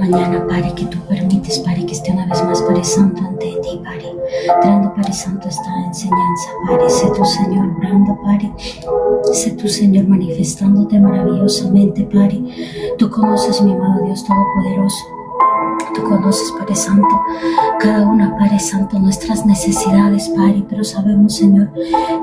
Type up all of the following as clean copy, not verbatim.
mañana, Padre, que tú permites, Padre, que esté una vez más, Padre Santo, ante ti, Padre, trayendo, Padre Santo, esta enseñanza, Padre. Sé tu Señor obrando, Padre. Sé tu Señor manifestándote maravillosamente, Padre. Tú conoces, mi amado Dios Todopoderoso. Tú conoces, Padre Santo, cada una, Padre Santo, nuestras necesidades, Padre, pero sabemos, Señor,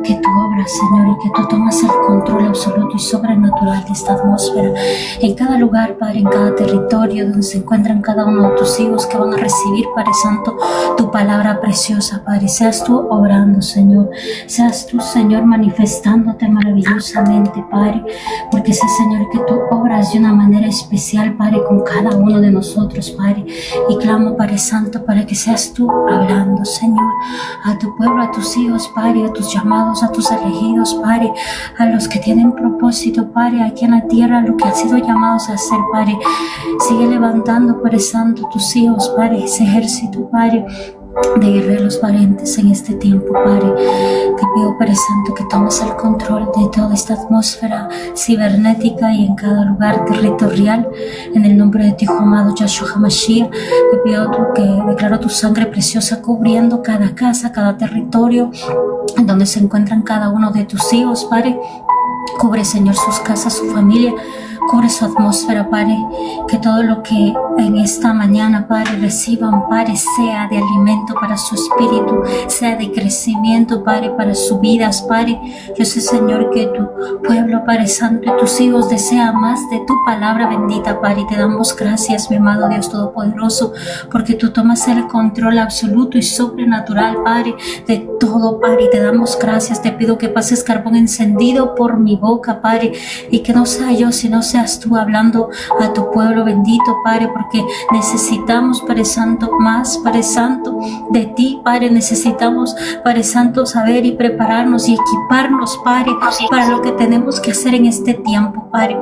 que tú obras, Señor, y que tú tomas el control absoluto y sobrenatural de esta atmósfera, en cada lugar, Padre, en cada territorio donde se encuentran cada uno de tus hijos que van a recibir, Padre Santo, tu palabra preciosa, Padre. Seas tú obrando, Señor, seas tú, Señor, manifestándote maravillosamente, Padre, porque sé, Señor, que tú obras de una manera especial, Padre, con cada uno de nosotros, Padre. Y clamo, Padre Santo, para que seas tú hablando, Señor, a tu pueblo, a tus hijos, Padre, a tus llamados, a tus elegidos, Padre, a los que tienen propósito, Padre, aquí en la tierra, lo que han sido llamados a hacer, Padre. Sigue levantando, Padre Santo, tus hijos, Padre, ese ejército, Padre, de guerreros valientes en este tiempo, Padre. Te pido, Padre Santo, que tomes el control de toda esta atmósfera cibernética y en cada lugar territorial, en el nombre de tu Hijo amado Yahshua HaMashiach. Te pido que declaro tu sangre preciosa cubriendo cada casa, cada territorio en donde se encuentran cada uno de tus hijos, Padre. Cubre, Señor, sus casas, su familia. Cubre su atmósfera, Padre, que todo lo que en esta mañana, Padre, reciban, Padre, sea de alimento para su espíritu, sea de crecimiento, Padre, para sus vidas, Padre. Yo sé, Señor, que tu pueblo, Padre Santo, y tus hijos desean más de tu palabra bendita, Padre, y te damos gracias, mi amado Dios Todopoderoso, porque tú tomas el control absoluto y sobrenatural, Padre, de todo, Padre, y te damos gracias. Te pido que pases carbón encendido por mi boca, Padre, y que no sea yo, sino seas tú hablando a tu pueblo bendito, Padre, porque necesitamos, Padre Santo, más, Padre Santo, de ti, Padre. Necesitamos, Padre Santo, saber y prepararnos y equiparnos, Padre, para lo que tenemos que hacer en este tiempo, Padre.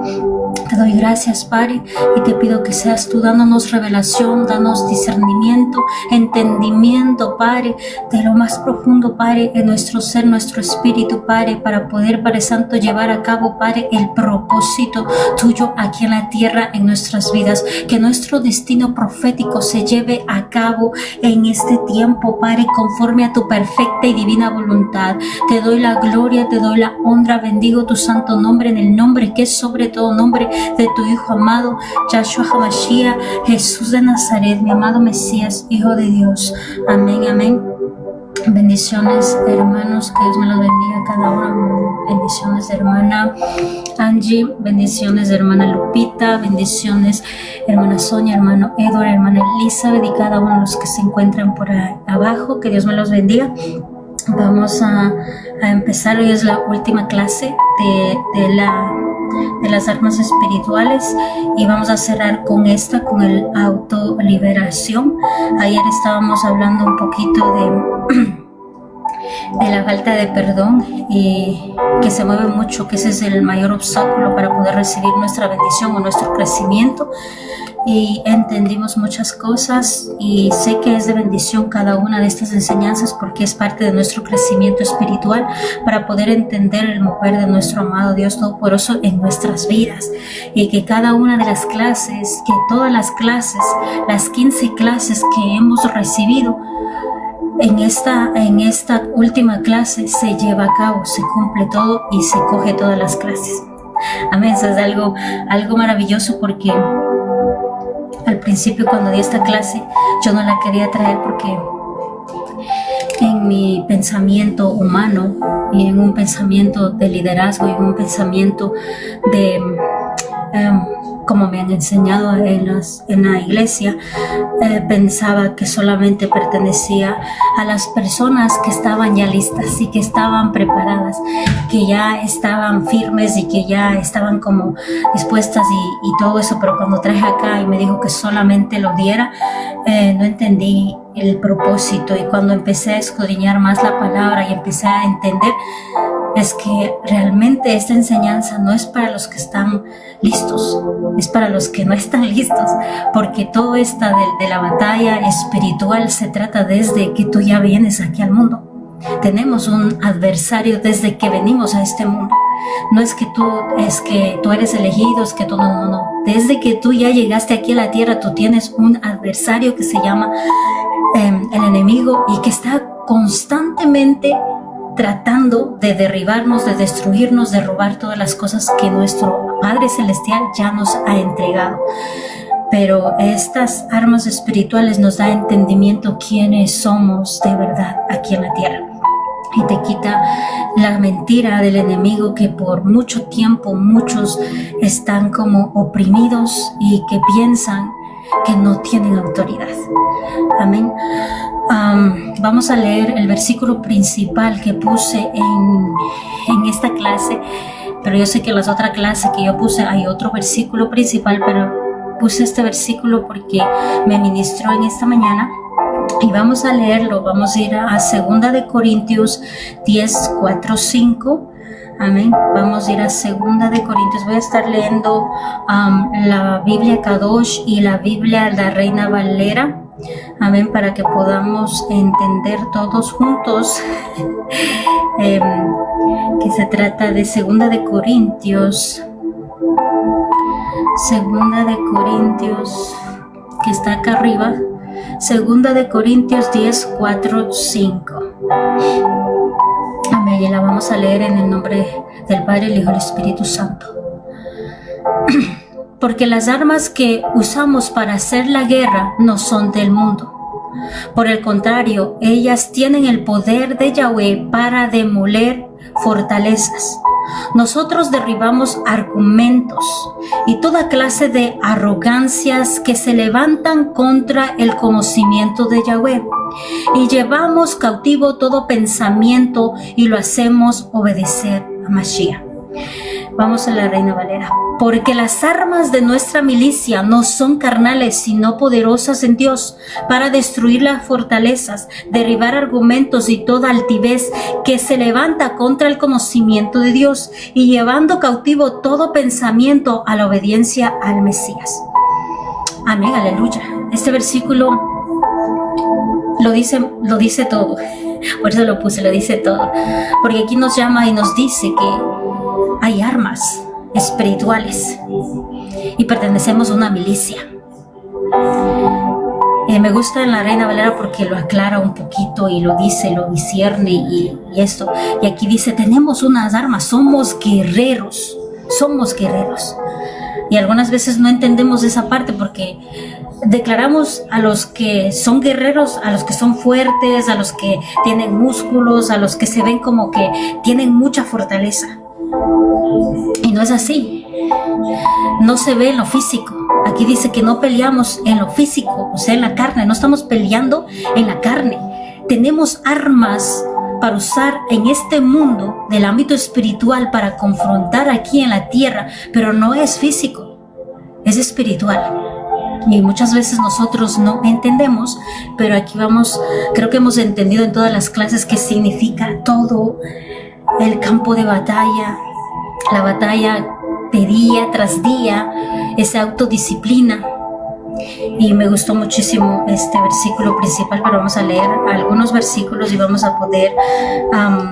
Te doy gracias, Padre, y te pido que seas tú dándonos revelación, danos discernimiento, entendimiento, Padre, de lo más profundo, Padre, en nuestro ser, nuestro espíritu, Padre, para poder, Padre Santo, llevar a cabo, Padre, el propósito tuyo aquí en la tierra, en nuestras vidas. Que nuestro destino profético se lleve a cabo en este tiempo, Padre, conforme a tu perfecta y divina voluntad. Te doy la gloria, te doy la honra, bendigo tu santo nombre, en el nombre que es sobre todo nombre, de tu Hijo amado, Yahshua HaMashiach, Jesús de Nazaret, mi amado Mesías, Hijo de Dios. Amén, amén. Bendiciones, hermanos, que Dios me los bendiga a cada uno. Bendiciones de hermana Angie, bendiciones de hermana Lupita, bendiciones hermana Sonia, hermano Edward, hermana Elizabeth y cada uno de los que se encuentran por ahí abajo. Que Dios me los bendiga. Vamos a empezar. Hoy es la última clase de las armas espirituales y vamos a cerrar con con el autoliberación. Ayer estábamos hablando un poquito de la falta de perdón, que se mueve mucho, que ese es el mayor obstáculo para poder recibir nuestra bendición o nuestro crecimiento. Y entendimos muchas cosas y sé que es de bendición cada una de estas enseñanzas, porque es parte de nuestro crecimiento espiritual para poder entender el mover de nuestro amado Dios Todopoderoso en nuestras vidas. Y que cada una de las clases, que todas las clases, las 15 clases que hemos recibido en esta última clase, se lleva a cabo, se cumple todo y se coge todas las clases. Amén. Eso es algo maravilloso, porque al principio, cuando di esta clase, yo no la quería traer porque en mi pensamiento humano y en un pensamiento de liderazgo y en un pensamiento de como me han enseñado en la iglesia, pensaba que solamente pertenecía a las personas que estaban ya listas y que estaban preparadas, que ya estaban firmes y que ya estaban como dispuestas y todo eso. Pero cuando traje acá y me dijo que solamente lo diera, no entendí el propósito. Y cuando empecé a escudriñar más la palabra y empecé a entender, es que realmente esta enseñanza no es para los que están listos, es para los que no están listos, porque todo esto de la batalla espiritual se trata desde que tú ya vienes aquí al mundo. Tenemos un adversario desde que venimos a este mundo. No es que tú eres elegido, es que tú no. Desde que tú ya llegaste aquí a la tierra, tú tienes un adversario que se llama el enemigo y que está constantemente tratando de derribarnos, de destruirnos, de robar todas las cosas que nuestro Padre Celestial ya nos ha entregado. Pero estas armas espirituales nos da entendimiento quiénes somos de verdad aquí en la tierra. Y te quita la mentira del enemigo que por mucho tiempo muchos están como oprimidos y que piensan que no tienen autoridad. Amén. Vamos a leer el versículo principal que puse en esta clase, pero yo sé que en las otras clases que yo puse hay otro versículo principal, pero puse este versículo porque me ministró en esta mañana. Y vamos a leerlo, vamos a ir a 2 de Corintios 10, 4, 5. Amén. Vamos a ir a 2 de Corintios. Voy a estar leyendo la Biblia Kadosh y la Biblia La Reina Valera. Amén, para que podamos entender todos juntos que se trata de 2 de Corintios. 2 de Corintios, que está acá arriba. 2 de Corintios 10, 4, 5. Amén. Y la vamos a leer en el nombre del Padre, el Hijo y el Espíritu Santo. Porque las armas que usamos para hacer la guerra no son del mundo. Por el contrario, ellas tienen el poder de Yahweh para demoler fortalezas. Nosotros derribamos argumentos y toda clase de arrogancias que se levantan contra el conocimiento de Yahweh, y llevamos cautivo todo pensamiento y lo hacemos obedecer a Mashiach. Vamos a la Reina Valera. Porque las armas de nuestra milicia no son carnales, sino poderosas en Dios, para destruir las fortalezas, derribar argumentos y toda altivez que se levanta contra el conocimiento de Dios, y llevando cautivo todo pensamiento a la obediencia al Mesías. Amén, aleluya. Este versículo lo dice todo. Por eso lo puse, lo dice todo. Porque aquí nos llama y nos dice que hay armas espirituales y pertenecemos a una milicia. Me gusta en la Reina Valera porque lo aclara un poquito y lo dice, lo discierne y esto. Y aquí dice, tenemos unas armas, somos guerreros. Y algunas veces no entendemos esa parte porque declaramos a los que son guerreros, a los que son fuertes, a los que tienen músculos, a los que se ven como que tienen mucha fortaleza. Y no es así. No se ve en lo físico. Aquí dice que no peleamos en lo físico, o sea, en la carne. No estamos peleando en la carne. Tenemos armas para usar en este mundo del ámbito espiritual para confrontar aquí en la tierra, pero no es físico, es espiritual. Y muchas veces nosotros no entendemos, pero aquí creo que hemos entendido en todas las clases qué significa todo el campo de batalla, la batalla de día tras día, esa autodisciplina. Y me gustó muchísimo este versículo principal, pero vamos a leer algunos versículos y vamos a poder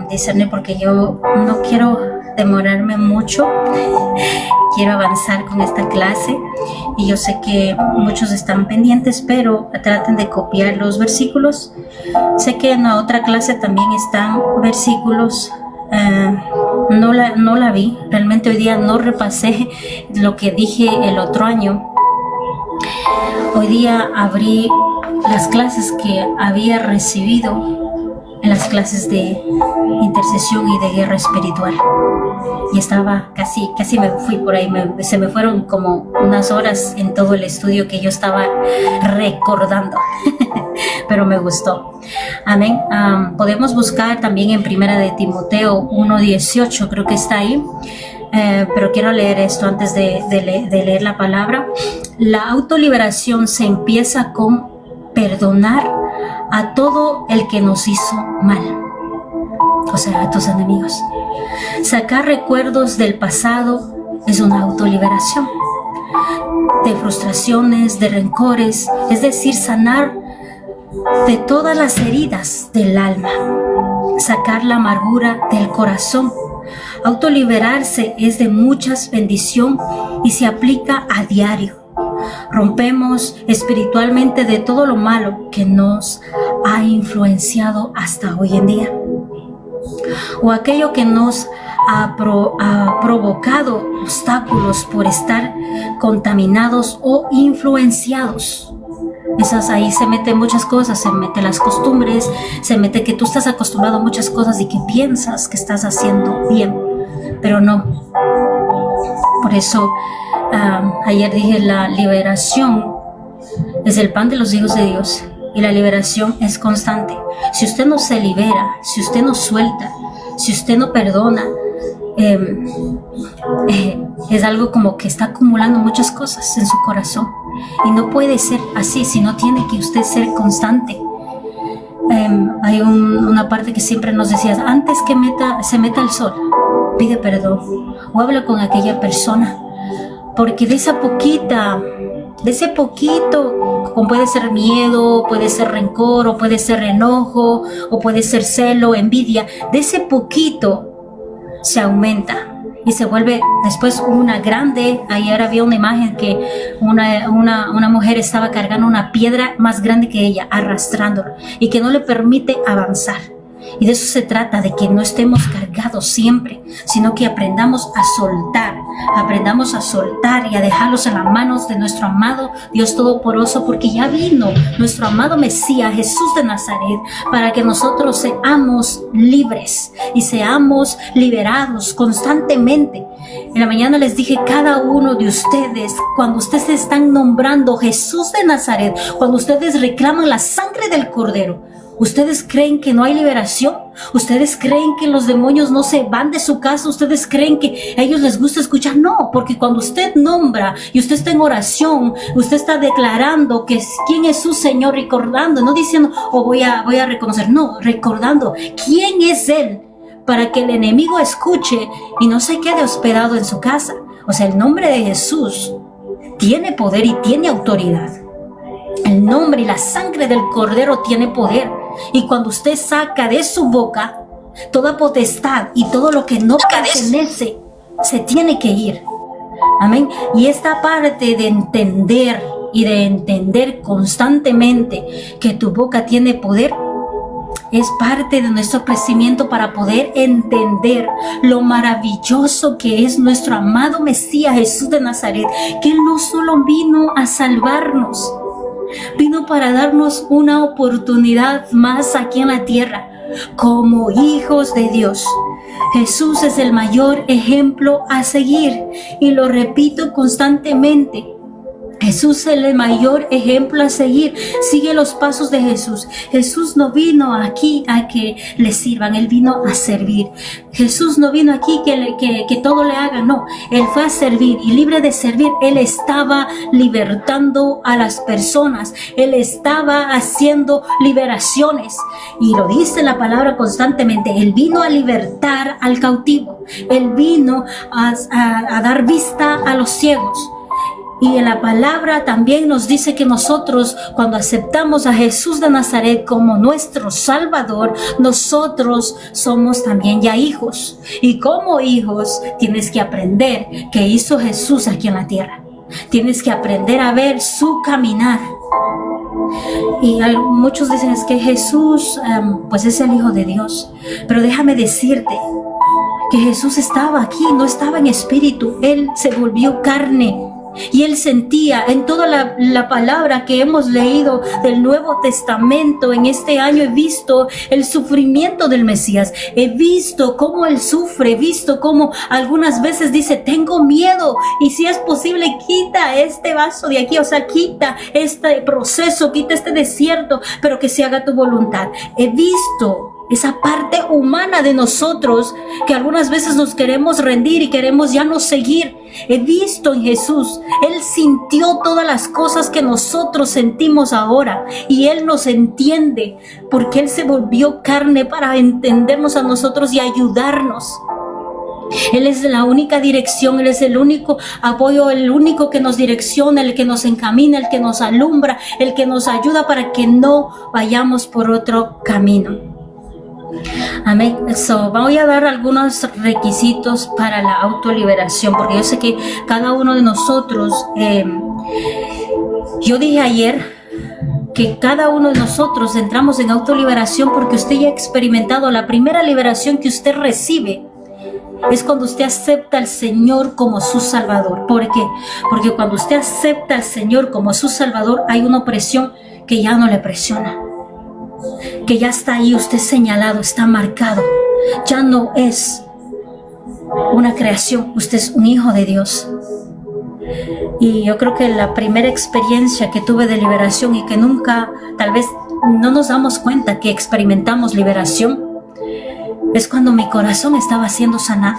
discernir, porque yo no quiero demorarme mucho, quiero avanzar con esta clase y yo sé que muchos están pendientes, pero traten de copiar los versículos. Sé que en la otra clase también están versículos. No la vi, realmente hoy día no repasé lo que dije el otro año. Hoy día abrí las clases que había recibido en las clases de intercesión y de guerra espiritual. Y estaba casi me fui por ahí, se me fueron como unas horas en todo el estudio que yo estaba recordando. Pero me gustó. Amén. Podemos buscar también en Primera de Timoteo 1:18, creo que está ahí. Pero quiero leer esto antes de leer la palabra. La autoliberación se empieza con perdonar a todo el que nos hizo mal, o sea, a tus enemigos. Sacar recuerdos del pasado es una autoliberación de frustraciones, de rencores, es decir, sanar de todas las heridas del alma, sacar la amargura del corazón, Autoliberarse es de muchas bendición y se aplica a diario. Rompemos espiritualmente de todo lo malo que nos ha influenciado hasta hoy en día, o aquello que nos ha provocado obstáculos por estar contaminados o influenciados. Ahí se meten muchas cosas, se meten las costumbres, se mete que tú estás acostumbrado a muchas cosas y que piensas que estás haciendo bien, pero no. Por eso ayer dije, la liberación es el pan de los hijos de Dios y la liberación es constante. Si usted no se libera, si usted no suelta, si usted no perdona, es algo como que está acumulando muchas cosas en su corazón y no puede ser así, sino tiene que usted ser constante. Hay una parte que siempre nos decías, antes que se meta el sol, pide perdón o habla con aquella persona, porque de ese poquito, como puede ser miedo, puede ser rencor, o puede ser enojo, o puede ser celo, envidia, de ese poquito se aumenta y se vuelve después una grande. Ayer había una imagen que una mujer estaba cargando una piedra más grande que ella, arrastrándola, y que no le permite avanzar. Y de eso se trata, de que no estemos cargados siempre, sino que aprendamos a soltar y a dejarlos en las manos de nuestro amado Dios Todopoderoso, porque ya vino nuestro amado Mesías, Jesús de Nazaret, para que nosotros seamos libres y seamos liberados constantemente. En la mañana les dije, cada uno de ustedes, cuando ustedes están nombrando Jesús de Nazaret, cuando ustedes reclaman la sangre del Cordero, ¿ustedes creen que no hay liberación? ¿Ustedes creen que los demonios no se van de su casa? ¿Ustedes creen que a ellos les gusta escuchar? No, porque cuando usted nombra y usted está en oración, usted está declarando que quién es su Señor, recordando, no diciendo, voy a reconocer, no, recordando quién es Él, para que el enemigo escuche y no se quede hospedado en su casa. O sea, el nombre de Jesús tiene poder y tiene autoridad. El nombre y la sangre del Cordero tiene poder. Y cuando usted saca de su boca toda potestad y todo lo que no pertenece, se tiene que ir. Amén. Y esta parte de entender y de entender constantemente que tu boca tiene poder es parte de nuestro crecimiento, para poder entender lo maravilloso que es nuestro amado Mesías Jesús de Nazaret, que Él no solo vino a salvarnos, vino para darnos una oportunidad más aquí en la tierra como hijos de Dios. Jesús es el mayor ejemplo a seguir, y lo repito constantemente. Jesús es el mayor ejemplo a seguir. Sigue los pasos de Jesús. Jesús no vino aquí a que le sirvan, Él vino a servir. Jesús no vino aquí que todo le haga, no. Él fue a servir, y libre de servir, Él estaba libertando a las personas. Él estaba haciendo liberaciones, y lo dice la palabra constantemente. Él vino a libertar al cautivo. Él vino a dar vista a los ciegos. Y en la palabra también nos dice que nosotros, cuando aceptamos a Jesús de Nazaret como nuestro Salvador, nosotros somos también ya hijos. Y como hijos tienes que aprender qué hizo Jesús aquí en la tierra. Tienes que aprender a ver su caminar. Y muchos dicen es que Jesús pues es el Hijo de Dios. Pero déjame decirte que Jesús estaba aquí, no estaba en espíritu. Él se volvió carne. Y Él sentía en toda la palabra que hemos leído del Nuevo Testamento en este año. He visto el sufrimiento del Mesías. He visto cómo Él sufre. He visto cómo algunas veces dice, tengo miedo. Y si es posible, quita este vaso de aquí. O sea, quita este proceso, quita este desierto, pero que se haga tu voluntad. He visto esa parte humana de nosotros que algunas veces nos queremos rendir y queremos ya no seguir. He visto en Jesús, Él sintió todas las cosas que nosotros sentimos ahora, y Él nos entiende porque Él se volvió carne para entendernos a nosotros y ayudarnos. Él es la única dirección, Él es el único apoyo, el único que nos direcciona, el que nos encamina, el que nos alumbra, el que nos ayuda para que no vayamos por otro camino. Amén. Voy a dar algunos requisitos para la autoliberación, porque yo sé que cada uno de nosotros, yo dije ayer que cada uno de nosotros entramos en autoliberación porque usted ya ha experimentado la primera liberación que usted recibe. Es cuando usted acepta al Señor como su Salvador. ¿Por qué? Porque cuando usted acepta al Señor como su Salvador, hay una opresión que ya no le presiona, que ya está ahí, usted señalado, está marcado. Ya no es una creación, usted es un hijo de Dios. Y yo creo que la primera experiencia que tuve de liberación y que nunca, tal vez no nos damos cuenta que experimentamos liberación, es cuando mi corazón estaba siendo sanado.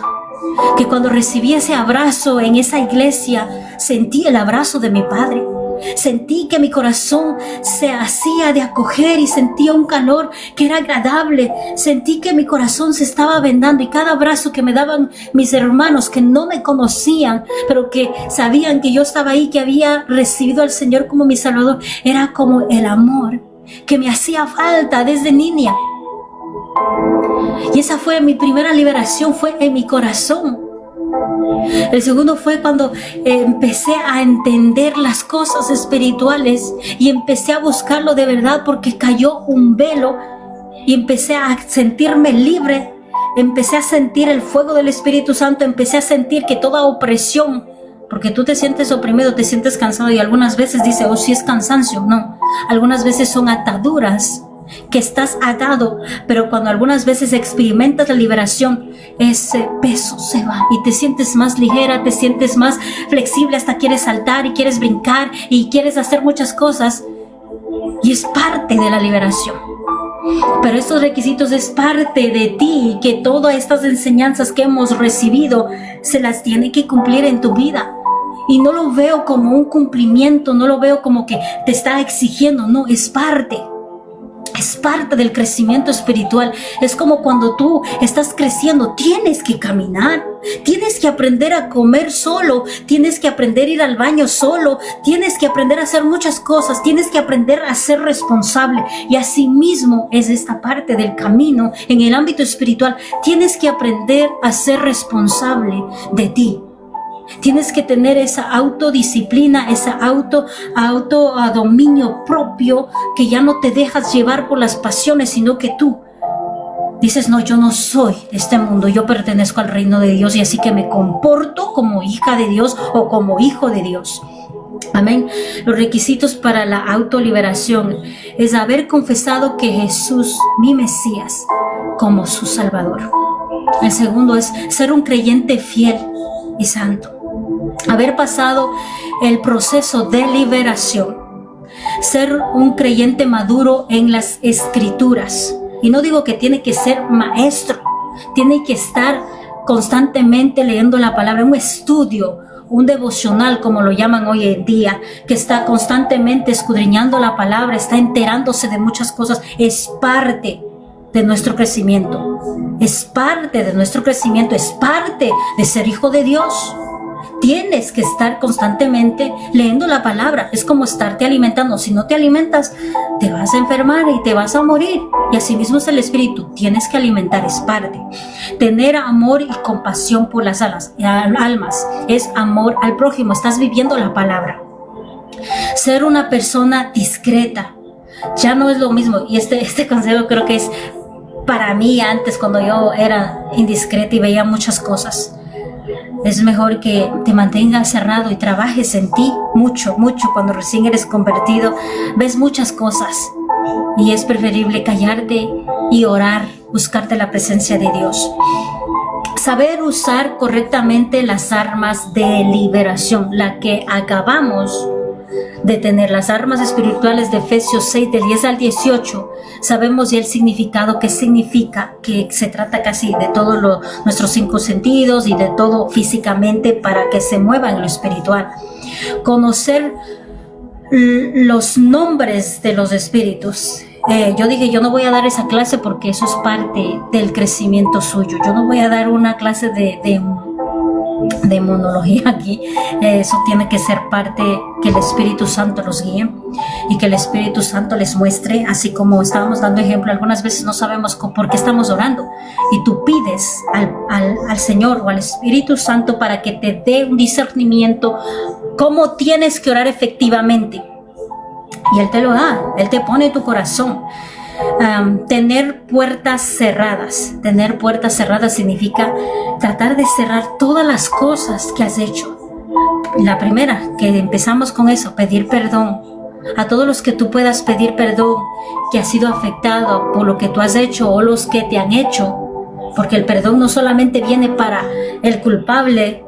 Que cuando recibí ese abrazo en esa iglesia, sentí el abrazo de mi Padre. Sentí que mi corazón se hacía de acoger y sentía un calor que era agradable. Sentí que mi corazón se estaba vendando y cada abrazo que me daban mis hermanos que no me conocían, pero que sabían que yo estaba ahí, que había recibido al Señor como mi Salvador, era como el amor que me hacía falta desde niña. Y esa fue mi primera liberación, fue en mi corazón. El segundo fue cuando empecé a entender las cosas espirituales y empecé a buscarlo de verdad, porque cayó un velo y empecé a sentirme libre, empecé a sentir el fuego del Espíritu Santo, empecé a sentir que toda opresión, porque tú te sientes oprimido, te sientes cansado y algunas veces dices, oh, sí es cansancio. No, algunas veces son ataduras que estás atado, pero cuando algunas veces experimentas la liberación, ese peso se va y te sientes más ligera, te sientes más flexible, hasta quieres saltar y quieres brincar y quieres hacer muchas cosas, y es parte de la liberación. Pero estos requisitos es parte de ti, que todas estas enseñanzas que hemos recibido se las tiene que cumplir en tu vida. Y no lo veo como un cumplimiento, no lo veo como que te está exigiendo, no, es parte. Es parte del crecimiento espiritual. Es como cuando tú estás creciendo, tienes que caminar, tienes que aprender a comer solo, tienes que aprender a ir al baño solo, tienes que aprender a hacer muchas cosas, tienes que aprender a ser responsable. Y así mismo es esta parte del camino en el ámbito espiritual. Tienes que aprender a ser responsable de ti. Tienes que tener esa autodisciplina, esa dominio propio, que ya no te dejas llevar por las pasiones, sino que tú dices, no, yo no soy de este mundo, yo pertenezco al reino de Dios y así que me comporto como hija de Dios o como hijo de Dios. Amén. Los requisitos para la autoliberación es haber confesado que Jesús, mi Mesías, como su Salvador. El segundo es ser un creyente fiel y santo. Haber pasado el proceso de liberación, ser un creyente maduro en las escrituras. Y no digo que tiene que ser maestro, tiene que estar constantemente leyendo la palabra, un estudio, un devocional como lo llaman hoy en día, que está constantemente escudriñando la palabra, está enterándose de muchas cosas. Es parte de nuestro crecimiento, es parte de nuestro crecimiento, es parte de ser hijo de Dios. Tienes que estar constantemente leyendo la palabra. Es como estarte alimentando. Si no te alimentas, te vas a enfermar y te vas a morir. Y así mismo es el espíritu. Tienes que alimentar, es parte. Tener amor y compasión por las almas. Es amor al prójimo. Estás viviendo la palabra. Ser una persona discreta. Ya no es lo mismo. Y este consejo creo que es para mí antes, cuando yo era indiscreta y veía muchas cosas. Es mejor que te mantengas cerrado y trabajes en ti mucho, mucho. Cuando recién eres convertido, ves muchas cosas y es preferible callarte y orar, buscarte la presencia de Dios. Saber usar correctamente las armas de liberación, la que acabamos de tener, las armas espirituales de Efesios 6, del 10 al 18, sabemos ya el significado, que significa, que se trata casi de todos nuestros 5 sentidos y de todo físicamente para que se muevan en lo espiritual. Conocer los nombres de los espíritus. Yo dije, yo no voy a dar esa clase porque eso es parte del crecimiento suyo. Yo no voy a dar una clase de demonología aquí. Eso tiene que ser parte, que el Espíritu Santo los guíe y que el Espíritu Santo les muestre, así como estábamos dando ejemplo. Algunas veces no sabemos por qué estamos orando y tú pides al Señor o al Espíritu Santo para que te dé un discernimiento cómo tienes que orar efectivamente, y Él te lo da, Él te pone en tu corazón. Tener puertas cerradas. Tener puertas cerradas significa tratar de cerrar todas las cosas que has hecho. La primera, que empezamos con eso, pedir perdón. A todos los que tú puedas pedir perdón, que has sido afectado por lo que tú has hecho o los que te han hecho. Porque el perdón no solamente viene para el culpable,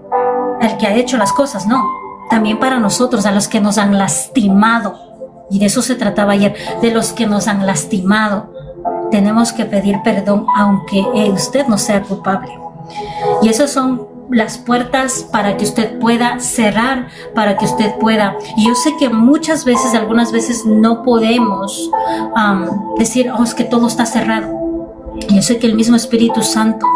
el que ha hecho las cosas, no. También para nosotros, a los que nos han lastimado. Y de eso se trataba ayer, de los que nos han lastimado. Tenemos que pedir perdón aunque usted no sea culpable. Y esas son las puertas para que usted pueda cerrar, para que usted pueda. Y yo sé que muchas veces, algunas veces no podemos decir, es que todo está cerrado. Yo sé que el mismo Espíritu Santo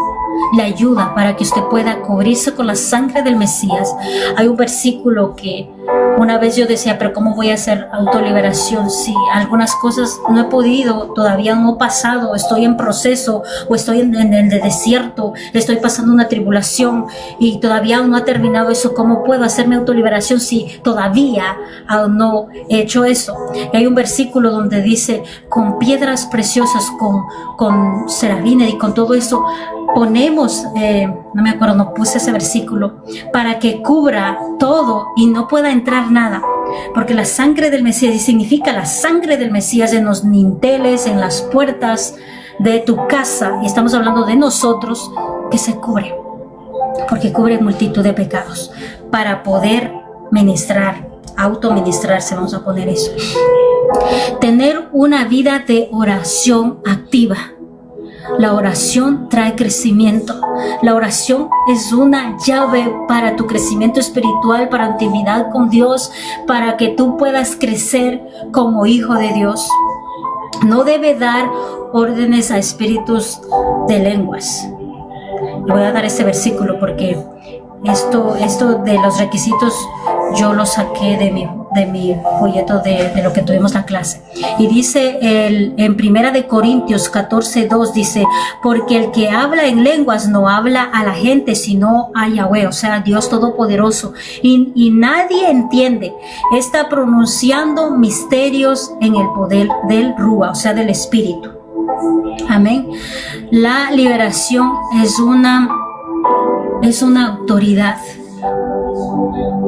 le ayuda para que usted pueda cubrirse con la sangre del Mesías. Hay un versículo que una vez yo decía, pero ¿cómo voy a hacer autoliberación si algunas cosas no he podido, todavía no he pasado, estoy en proceso o estoy en el desierto, estoy pasando una tribulación y todavía no ha terminado eso? ¿Cómo puedo hacerme autoliberación si todavía aún no he hecho eso? Y hay un versículo donde dice, con piedras preciosas, con serafines y con todo eso, ponemos, no me acuerdo, no puse ese versículo, para que cubra todo y no pueda entrar nada, porque la sangre del Mesías, y significa la sangre del Mesías en los dinteles, en las puertas de tu casa, y estamos hablando de nosotros, que se cubre, porque cubre multitud de pecados, para poder ministrar, autoministrarse, vamos a poner eso. Tener una vida de oración activa. La oración trae crecimiento. La oración es una llave para tu crecimiento espiritual, para intimidad con Dios, para que tú puedas crecer como hijo de Dios. No debe dar órdenes a espíritus de lenguas. Le voy a dar este versículo porque esto de los requisitos yo lo saqué de mi folleto de lo que tuvimos la clase. Y dice en Primera de Corintios 14:2, dice, porque el que habla en lenguas no habla a la gente, sino a Yahweh, o sea, Dios Todopoderoso. Y nadie entiende. Está pronunciando misterios en el poder del Rúa, o sea, del Espíritu. Amén. La liberación es una autoridad.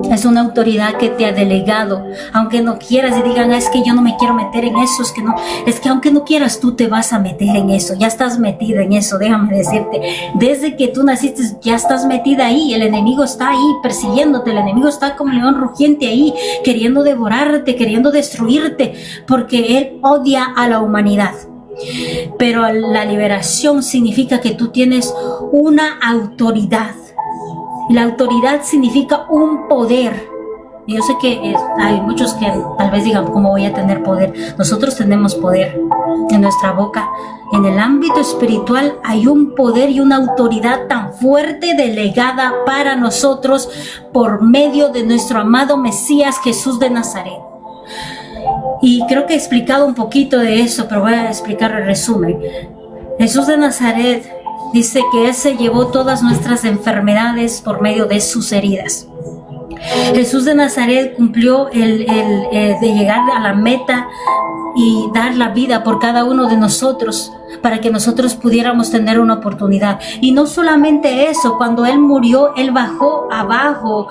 Es una autoridad que te ha delegado, aunque no quieras y digan, es que yo no me quiero meter en eso, es que aunque no quieras, tú te vas a meter en eso, ya estás metida en eso. Déjame decirte, desde que tú naciste ya estás metida ahí, el enemigo está ahí persiguiéndote, el enemigo está como león rugiente ahí, queriendo devorarte, queriendo destruirte, porque él odia a la humanidad. Pero la liberación significa que tú tienes una autoridad. La autoridad significa un poder. Y yo sé que hay muchos que tal vez digan, ¿cómo voy a tener poder? Nosotros tenemos poder en nuestra boca. En el ámbito espiritual hay un poder y una autoridad tan fuerte delegada para nosotros por medio de nuestro amado Mesías Jesús de Nazaret. Y creo que he explicado un poquito de eso, pero voy a explicar el resumen. Jesús de Nazaret dice que Él se llevó todas nuestras enfermedades por medio de sus heridas. Jesús de Nazaret cumplió de llegar a la meta y dar la vida por cada uno de nosotros para que nosotros pudiéramos tener una oportunidad. Y no solamente eso, cuando Él murió, Él bajó abajo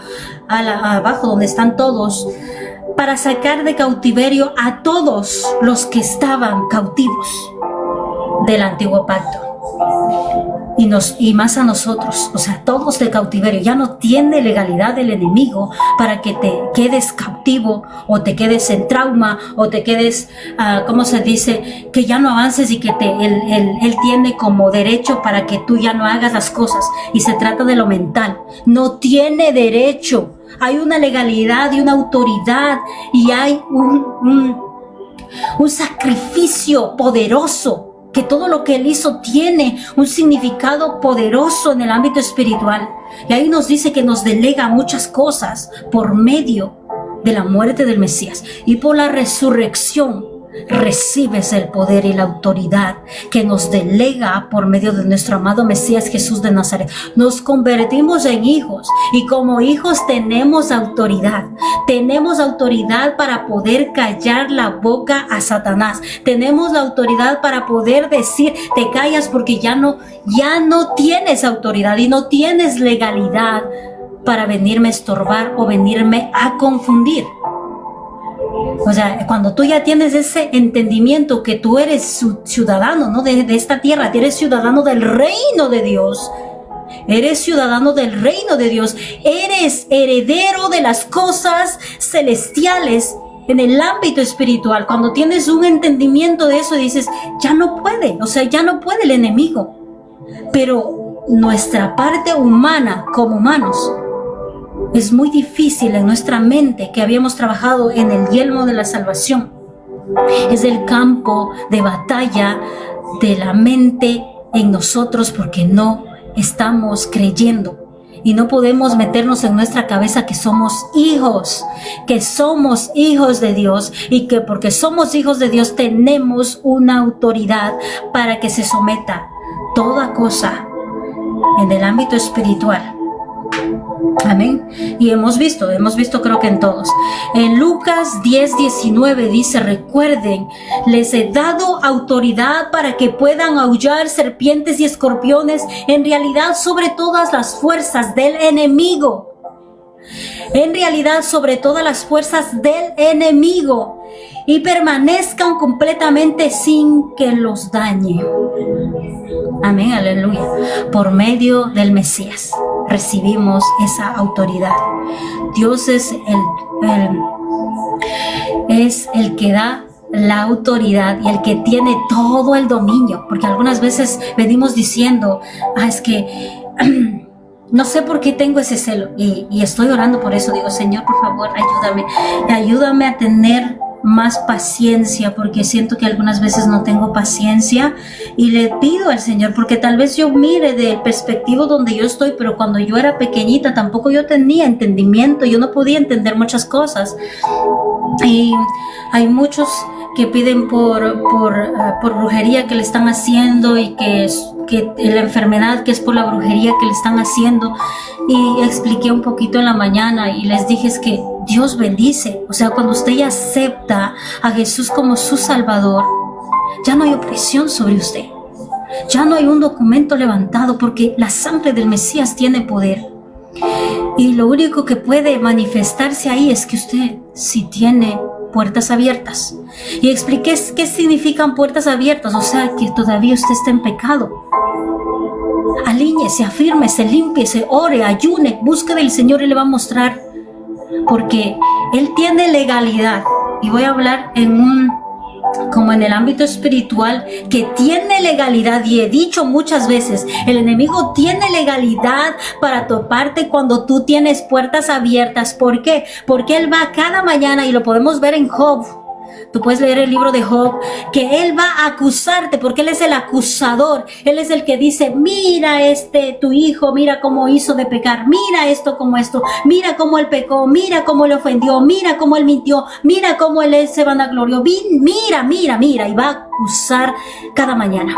donde están todos, para sacar de cautiverio a todos los que estaban cautivos del antiguo pacto. Y más a nosotros, o sea, todos de cautiverio. Ya no tiene legalidad el enemigo para que te quedes cautivo o te quedes en trauma o te quedes, ¿cómo se dice? Que ya no avances y que él tiene como derecho para que tú ya no hagas las cosas. Y se trata de lo mental. No tiene derecho. Hay una legalidad y una autoridad y hay un sacrificio poderoso que todo lo que Él hizo tiene un significado poderoso en el ámbito espiritual. Y ahí nos dice que nos delega muchas cosas por medio de la muerte del Mesías, y por la resurrección recibes el poder y la autoridad que nos delega por medio de nuestro amado Mesías Jesús de Nazaret. Nos convertimos en hijos, y como hijos tenemos autoridad. Tenemos autoridad para poder callar la boca a Satanás. Tenemos la autoridad para poder decir: te callas, porque ya no tienes autoridad y no tienes legalidad para venirme a estorbar o venirme a confundir. O sea, cuando tú ya tienes ese entendimiento que tú eres ciudadano, ¿no?, de esta tierra, eres ciudadano del reino de Dios. Eres ciudadano del reino de Dios. Eres heredero de las cosas celestiales en el ámbito espiritual. Cuando tienes un entendimiento de eso, dices: ya no puede, o sea, ya no puede el enemigo. Pero nuestra parte humana, como humanos, es muy difícil en nuestra mente, que habíamos trabajado en el yelmo de la salvación. Es el campo de batalla de la mente en nosotros, porque no estamos creyendo. Y no podemos meternos en nuestra cabeza que somos hijos de Dios, y que porque somos hijos de Dios tenemos una autoridad para que se someta toda cosa en el ámbito espiritual. Amén. Y hemos visto creo que en todos. En Lucas 10:19 dice: recuerden, les he dado autoridad para que puedan aullar serpientes y escorpiones, en realidad sobre todas las fuerzas del enemigo. En realidad sobre todas las fuerzas del enemigo, y permanezcan completamente sin que los dañe. Amén, aleluya. Por medio del Mesías recibimos esa autoridad. Dios es el que da la autoridad y el que tiene todo el dominio, porque algunas veces venimos diciendo: es que no sé por qué tengo ese celo, y estoy orando por eso. Digo: Señor, por favor, ayúdame a tener más paciencia, porque siento que algunas veces no tengo paciencia, y le pido al Señor, porque tal vez yo mire de perspectiva donde yo estoy, pero cuando yo era pequeñita tampoco yo tenía entendimiento, yo no podía entender muchas cosas. Y hay muchos que piden por brujería que le están haciendo, y que la enfermedad que es por la brujería que le están haciendo. Y expliqué un poquito en la mañana y les dije: es que Dios bendice. O sea, cuando usted ya acepta a Jesús como su Salvador, ya no hay opresión sobre usted. Ya no hay un documento levantado, porque la sangre del Mesías tiene poder. Y lo único que puede manifestarse ahí es que usted sí tiene puertas abiertas. Y expliqué qué significan puertas abiertas. O sea, que todavía usted está en pecado. Alíñese, afírmese, límpiese, ore, ayune, busque del Señor y le va a mostrar. Porque Él tiene legalidad. Y voy a hablar como en el ámbito espiritual, que tiene legalidad. Y he dicho muchas veces, el enemigo tiene legalidad para toparte cuando tú tienes puertas abiertas. ¿Por qué? Porque él va cada mañana, y lo podemos ver en Job. Tú puedes leer el libro de Job, que él va a acusarte, porque él es el acusador. Él es el que dice: mira tu hijo, mira cómo hizo de pecar, mira esto, mira cómo él pecó, mira cómo le ofendió, mira cómo él mintió, mira cómo él se vanaglorió, mira, y va a acusar cada mañana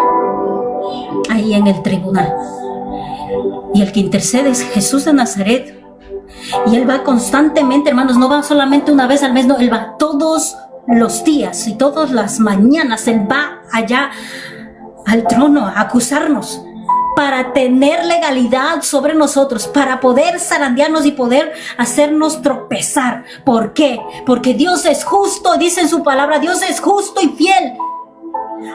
ahí en el tribunal. Y el que intercede es Jesús de Nazaret, y él va constantemente, hermanos. No va solamente una vez al mes, no, él va todos los días y todas las mañanas. Él va allá al trono a acusarnos, para tener legalidad sobre nosotros, para poder zarandearnos y poder hacernos tropezar. ¿Por qué? Porque Dios es justo, dice en su palabra: Dios es justo y fiel.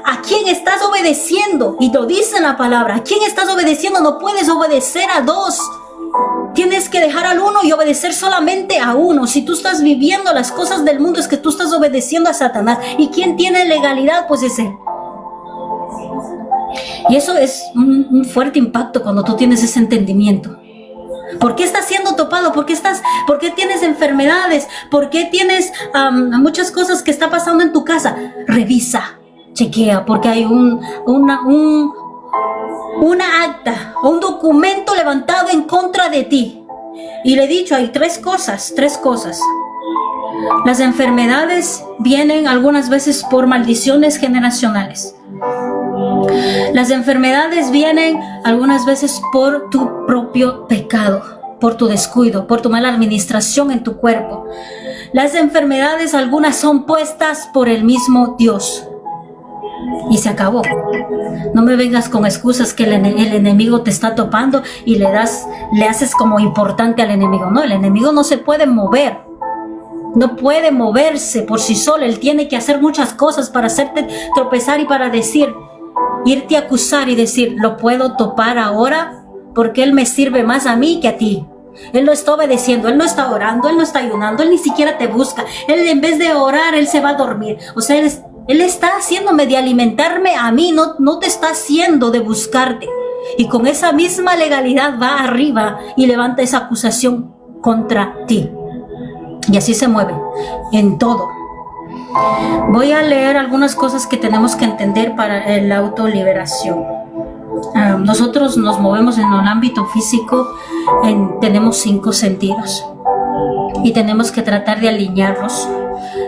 ¿A quién estás obedeciendo? Y lo dice en la palabra: ¿a quién estás obedeciendo? No puedes obedecer a dos. Tienes que dejar al uno y obedecer solamente a uno. Si tú estás viviendo las cosas del mundo, es que tú estás obedeciendo a Satanás. ¿Y quién tiene legalidad? Pues es él. Y eso es un fuerte impacto cuando tú tienes ese entendimiento. ¿Por qué estás siendo topado? ¿Por qué tienes enfermedades? ¿Por qué tienes muchas cosas que están pasando en tu casa? Revisa. chequea, porque hay una acta o un documento levantado en contra de ti. Y le he dicho, hay tres cosas. Las enfermedades vienen algunas veces por maldiciones generacionales. Las enfermedades vienen algunas veces por tu propio pecado, por tu descuido, por tu mala administración en tu cuerpo. Las enfermedades algunas son puestas por el mismo Dios. Y se acabó. No me vengas con excusas que el enemigo te está topando y le haces como importante al enemigo. No, el enemigo no se puede mover. No puede moverse por sí solo. Él tiene que hacer muchas cosas para hacerte tropezar y para irte a acusar y decir, lo puedo topar ahora porque él me sirve más a mí que a ti. Él no está obedeciendo, él no está orando, él no está ayunando, él ni siquiera te busca. Él en vez de orar, él se va a dormir. O sea, él está haciéndome de alimentarme a mí, no te está haciendo de buscarte. Y con esa misma legalidad va arriba y levanta esa acusación contra ti. Y así se mueve en todo. Voy a leer algunas cosas que tenemos que entender para la autoliberación. Nosotros nos movemos en un ámbito físico, tenemos 5 sentidos. Y tenemos que tratar de alinearlos.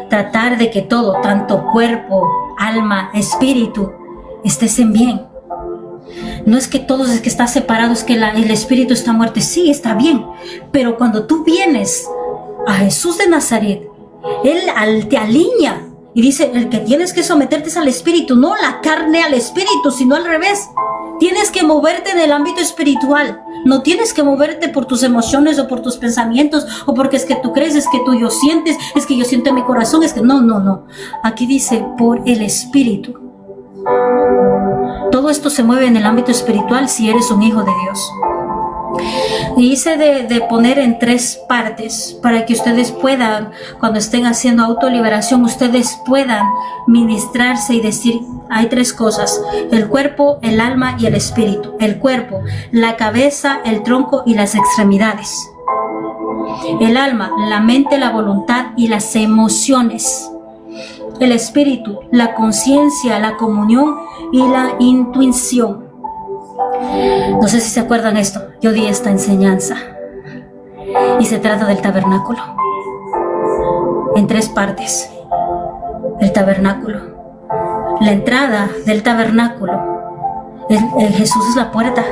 Tratar de que todo, tanto cuerpo, alma, espíritu, estés en bien. No es que todo es que está separado, es que el espíritu está muerto. Sí, está bien. Pero cuando tú vienes a Jesús de Nazaret, Él te alinea y dice, el que tienes que someterte es al espíritu, no la carne al espíritu, sino al revés. Tienes que moverte en el ámbito espiritual. No tienes que moverte por tus emociones o por tus pensamientos o porque es que tú crees, es que tú yo sientes, es que yo siento en mi corazón, es que no. Aquí dice por el espíritu. Todo esto se mueve en el ámbito espiritual si eres un hijo de Dios. Y hice de poner en 3 partes para que ustedes puedan, cuando estén haciendo autoliberación, ustedes puedan ministrarse y decir, hay 3 cosas: el cuerpo, el alma y el espíritu. El cuerpo, la cabeza, el tronco y las extremidades. El alma, la mente, la voluntad y las emociones. El espíritu, la conciencia, la comunión y la intuición. No sé si se acuerdan esto, yo di esta enseñanza y se trata del tabernáculo en 3 partes. El tabernáculo, la entrada del tabernáculo, Jesús es la puerta.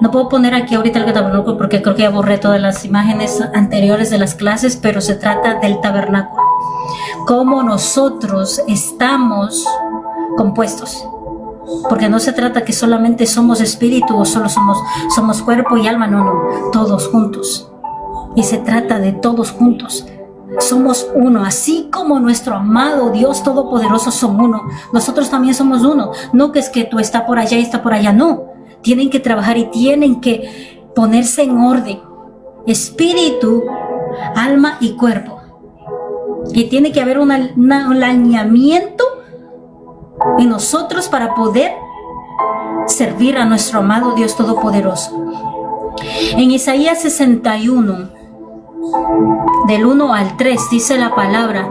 No puedo poner aquí ahorita el tabernáculo porque creo que ya borré todas las imágenes anteriores de las clases, pero se trata del tabernáculo, cómo nosotros estamos compuestos. Porque no se trata que solamente somos espíritu o solo somos cuerpo y alma, no, todos juntos. Y se trata de todos juntos. Somos uno, así como nuestro amado Dios Todopoderoso son uno. Nosotros también somos uno. No que es que tú estás por allá y está por allá, no. Tienen que trabajar y tienen que ponerse en orden. Espíritu, alma y cuerpo. Y tiene que haber un alineamiento en nosotros para poder servir a nuestro amado Dios Todopoderoso. En Isaías 61, del 1 al 3, dice la palabra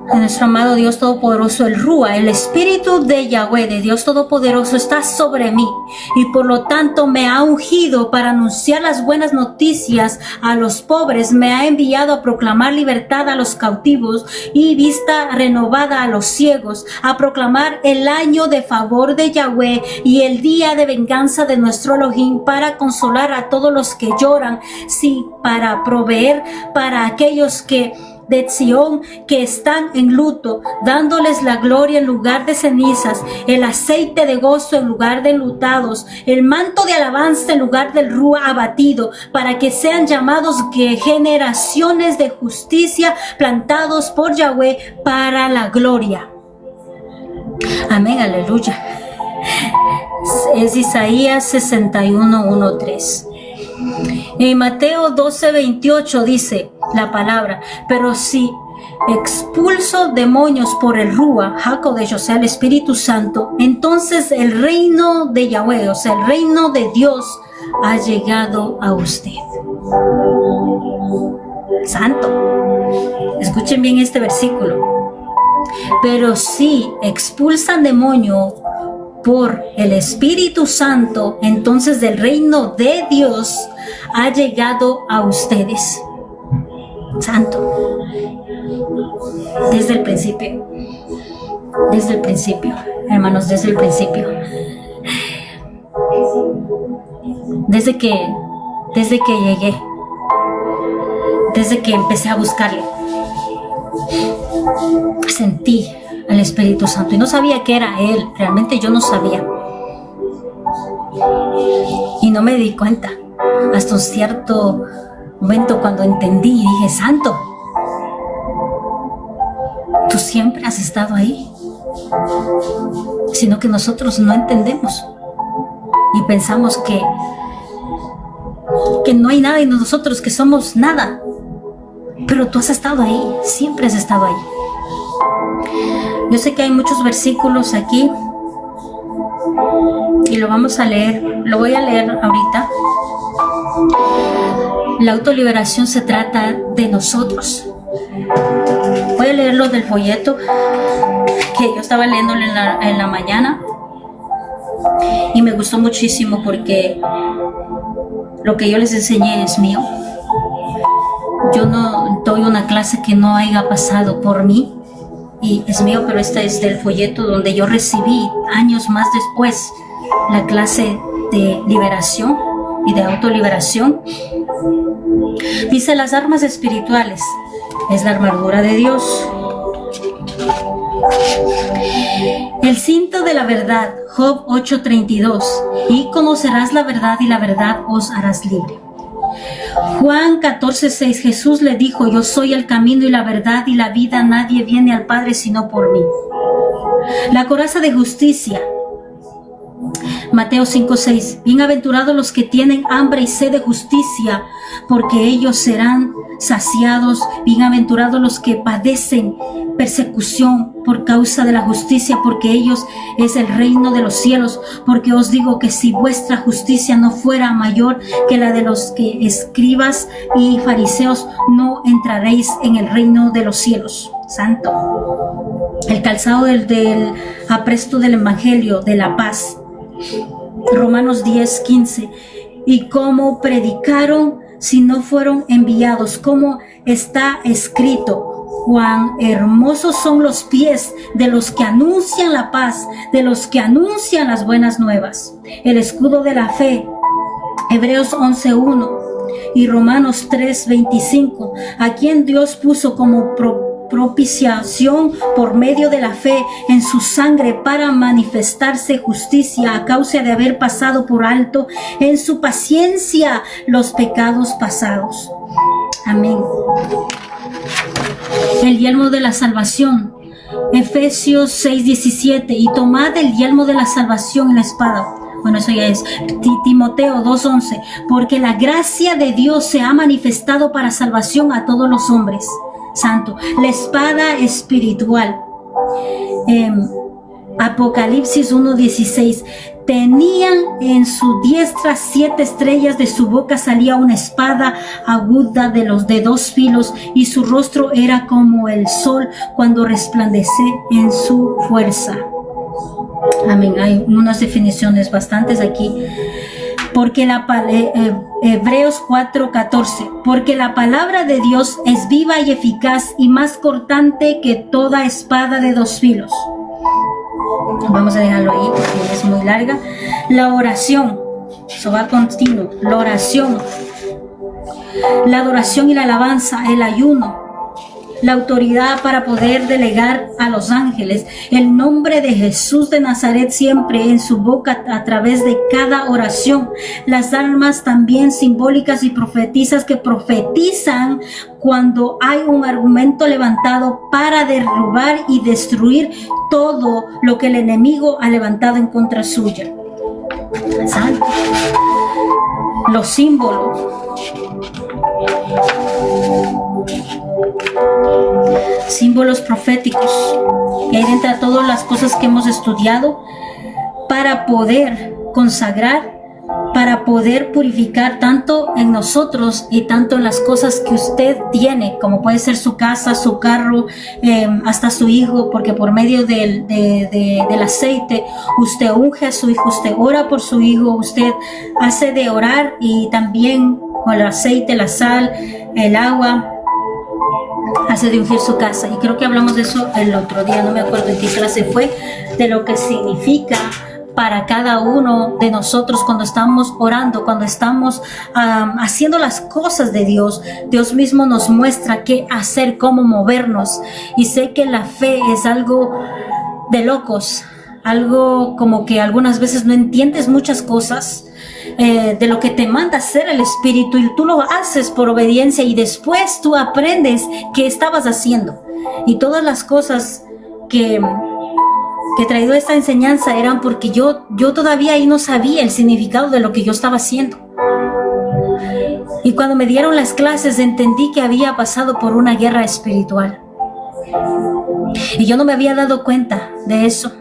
de nuestro amado Dios Todopoderoso, el Rúa, el Espíritu de Yahweh, de Dios Todopoderoso, está sobre mí y por lo tanto me ha ungido para anunciar las buenas noticias a los pobres, me ha enviado a proclamar libertad a los cautivos y vista renovada a los ciegos, a proclamar el año de favor de Yahweh y el día de venganza de nuestro Elohim, para consolar a todos los que lloran, sí, para proveer para aquellos de Sión que están en luto, dándoles la gloria en lugar de cenizas, el aceite de gozo en lugar de enlutados, el manto de alabanza en lugar del rúa abatido, para que sean llamados generaciones de justicia, plantados por Yahweh para la gloria. Amén, aleluya. Es Isaías 61, 1, 3. En Mateo 12:28 dice la palabra, pero si expulso demonios por el Rúa, Hakodesh, o sea, el Espíritu Santo, entonces el reino de Yahweh, o sea, el reino de Dios, ha llegado a usted. Santo. Escuchen bien este versículo. pero si expulsan demonio por el Espíritu Santo, entonces el reino de Dios ha llegado a ustedes. Santo. Desde el principio. Desde el principio, hermanos, desde el principio. Desde que llegué. Desde que empecé a buscarle. Sentí al Espíritu Santo y no sabía que era Él. Realmente yo no sabía. Y no me di cuenta. Hasta un cierto momento cuando entendí y dije, Santo, tú siempre has estado ahí. Sino que nosotros no entendemos y pensamos que no hay nada en nosotros, que somos nada. Pero tú has estado ahí, siempre has estado ahí. Yo sé que hay muchos versículos aquí y lo vamos a leer, lo voy a leer ahorita. La autoliberación se trata de nosotros. Voy a leerlo del folleto que yo estaba leyéndolo en la mañana y me gustó muchísimo porque lo que yo les enseñé es mío. Yo no doy una clase que no haya pasado por mí y es mío, pero esta es del folleto donde yo recibí años más después la clase de liberación y de autoliberación. Dice: las armas espirituales es la armadura de Dios, el cinto de la verdad, Job 8:32, y conocerás la verdad y la verdad os harás libre. Juan 14:6, Jesús le dijo: yo soy el camino y la verdad y la vida, nadie viene al Padre sino por mí. La coraza de justicia, Mateo 5:6, bienaventurados los que tienen hambre y sed de justicia, porque ellos serán saciados. Bienaventurados los que padecen persecución por causa de la justicia, porque ellos es el reino de los cielos. Porque os digo que si vuestra justicia no fuera mayor que la de los que escribas y fariseos, no entraréis en el reino de los cielos. Santo. El calzado del apresto del evangelio de la paz, Romanos 10:15, y cómo predicaron si no fueron enviados, como está escrito: cuán hermosos son los pies de los que anuncian la paz, de los que anuncian las buenas nuevas. El escudo de la fe, Hebreos 11:1 y Romanos 3:25, a quien Dios puso como propiciación por medio de la fe en su sangre para manifestarse justicia a causa de haber pasado por alto en su paciencia los pecados pasados. Amén. El yelmo de la salvación, Efesios 6:17, y tomad el yelmo de la salvación y la espada. Bueno, eso ya es Timoteo 2:11, porque la gracia de Dios se ha manifestado para salvación a todos los hombres. Santo. La espada espiritual, Apocalipsis 1:16, tenían en su diestra 7 estrellas, de su boca salía una espada aguda de 2 filos, y su rostro era como el sol cuando resplandece en su fuerza. Amén. Hay unas definiciones bastantes aquí. Porque Hebreos 4:14, porque la palabra de Dios es viva y eficaz y más cortante que toda espada de 2 filos. Vamos a dejarlo ahí porque es muy larga. La oración, eso va continuo. La oración, la adoración y la alabanza, el ayuno, la autoridad para poder delegar a los ángeles, el nombre de Jesús de Nazaret siempre en su boca a través de cada oración, las armas también simbólicas y profetizas que profetizan cuando hay un argumento levantado para derrubar y destruir todo lo que el enemigo ha levantado en contra suya. Santo. Los símbolos, símbolos proféticos, y ahí dentro de todas las cosas que hemos estudiado para poder consagrar, para poder purificar tanto en nosotros y tanto en las cosas que usted tiene, como puede ser su casa, su carro, hasta su hijo, porque por medio del aceite usted unge a su hijo, usted ora por su hijo, usted hace de orar, y también con el aceite, la sal, el agua, hace de ungir su casa. Y creo que hablamos de eso el otro día, no me acuerdo en qué clase fue, de lo que significa para cada uno de nosotros cuando estamos orando, cuando estamos haciendo las cosas de Dios. Dios mismo nos muestra qué hacer, cómo movernos. Y sé que la fe es algo de locos, algo como que algunas veces no entiendes muchas cosas de lo que te manda hacer el Espíritu, y tú lo haces por obediencia, y después tú aprendes qué estabas haciendo. Y todas las cosas que he traído esta enseñanza eran porque yo todavía ahí no sabía el significado de lo que yo estaba haciendo. Y cuando me dieron las clases entendí que había pasado por una guerra espiritual. Y yo no me había dado cuenta de eso.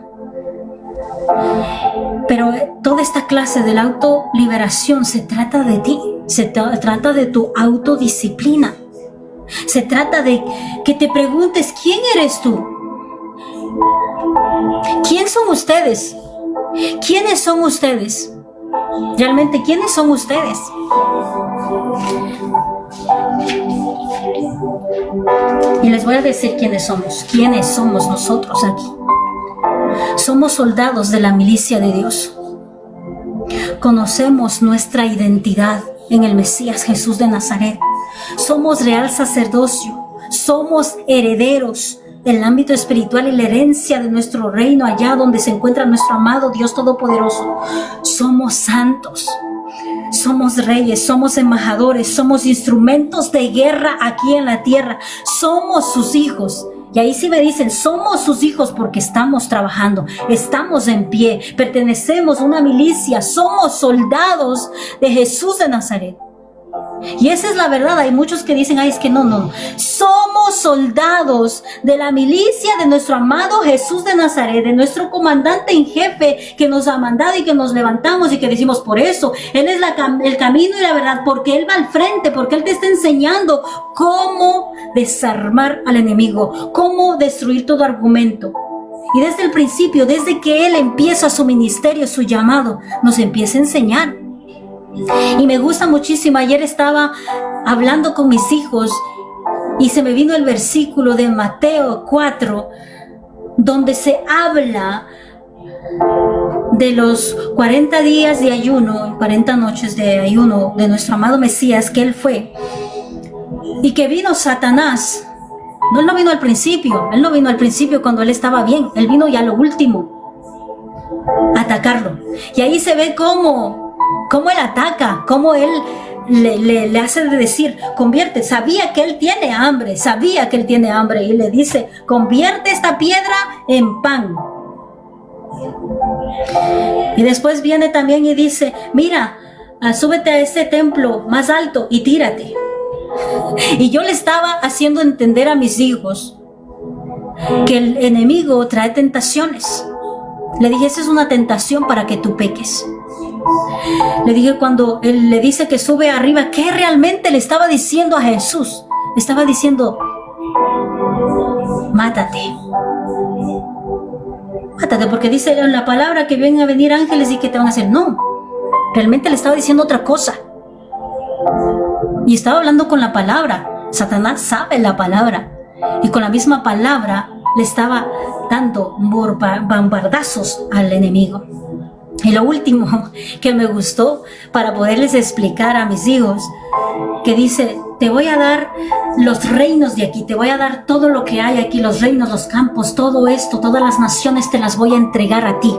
Pero toda esta clase de la autoliberación se trata de ti, se trata de tu autodisciplina. Se trata de que te preguntes, ¿quién eres tú? ¿Quién son ustedes? ¿Quiénes son ustedes? Realmente, ¿quiénes son ustedes? Y les voy a decir quiénes somos nosotros aquí. Somos soldados de la milicia de Dios. Conocemos nuestra identidad en el Mesías Jesús de Nazaret. Somos real sacerdocio. Somos herederos del ámbito espiritual y la herencia de nuestro reino allá donde se encuentra nuestro amado Dios Todopoderoso. Somos santos. Somos reyes, somos embajadores, somos instrumentos de guerra aquí en la tierra. Somos sus hijos. Y ahí sí me dicen, somos sus hijos porque estamos trabajando, estamos en pie, pertenecemos a una milicia, somos soldados de Jesús de Nazaret. Y esa es la verdad. Hay muchos que dicen, ay, es que no. Somos soldados de la milicia de nuestro amado Jesús de Nazaret, de nuestro comandante en jefe que nos ha mandado y que nos levantamos y que decimos, por eso, Él es el camino y la verdad, porque Él va al frente, porque Él te está enseñando cómo desarmar al enemigo, cómo destruir todo argumento. Y desde el principio, desde que Él empieza su ministerio, su llamado, nos empieza a enseñar. Y me gusta muchísimo. Ayer estaba hablando con mis hijos y se me vino el versículo de Mateo 4, donde se habla de los 40 días de ayuno, 40 noches de ayuno de nuestro amado Mesías, que Él fue, y que vino Satanás. No, Él no vino al principio. Él no vino al principio cuando Él estaba bien. Él vino ya a lo último, a atacarlo. Y ahí se ve cómo Él ataca, cómo Él le hace de decir, convierte, sabía que Él tiene hambre, y le dice, convierte esta piedra en pan. Y después viene también y dice, mira, súbete a este templo más alto y tírate. Y yo le estaba haciendo entender a mis hijos que el enemigo trae tentaciones. Le dije, esa es una tentación para que tú peques. Le dije, cuando Él le dice que sube arriba, ¿qué realmente le estaba diciendo a Jesús? Le estaba diciendo, mátate, porque dice en la palabra que van a venir ángeles y que te van a hacer. No, realmente le estaba diciendo otra cosa. Y estaba hablando con la palabra. Satanás sabe la palabra. Y con la misma palabra le estaba dando bombardazos al enemigo. Y lo último que me gustó para poderles explicar a mis hijos, que dice, te voy a dar los reinos de aquí, te voy a dar todo lo que hay aquí, los reinos, los campos, todo esto, todas las naciones te las voy a entregar a ti.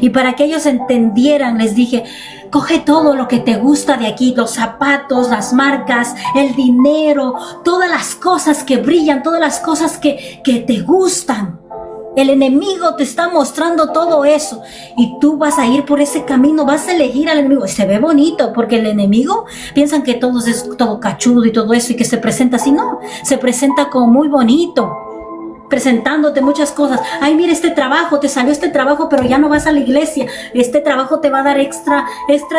Y para que ellos entendieran, les dije, coge todo lo que te gusta de aquí, los zapatos, las marcas, el dinero, todas las cosas que brillan, todas las cosas que te gustan. El enemigo te está mostrando todo eso y tú vas a ir por ese camino, vas a elegir al enemigo. Y se ve bonito porque el enemigo piensan que todo es todo cachudo y todo eso y que se presenta así. No, se presenta como muy bonito, presentándote muchas cosas. Ay, mira este trabajo, te salió este trabajo, pero ya no vas a la iglesia. Este trabajo te va a dar extra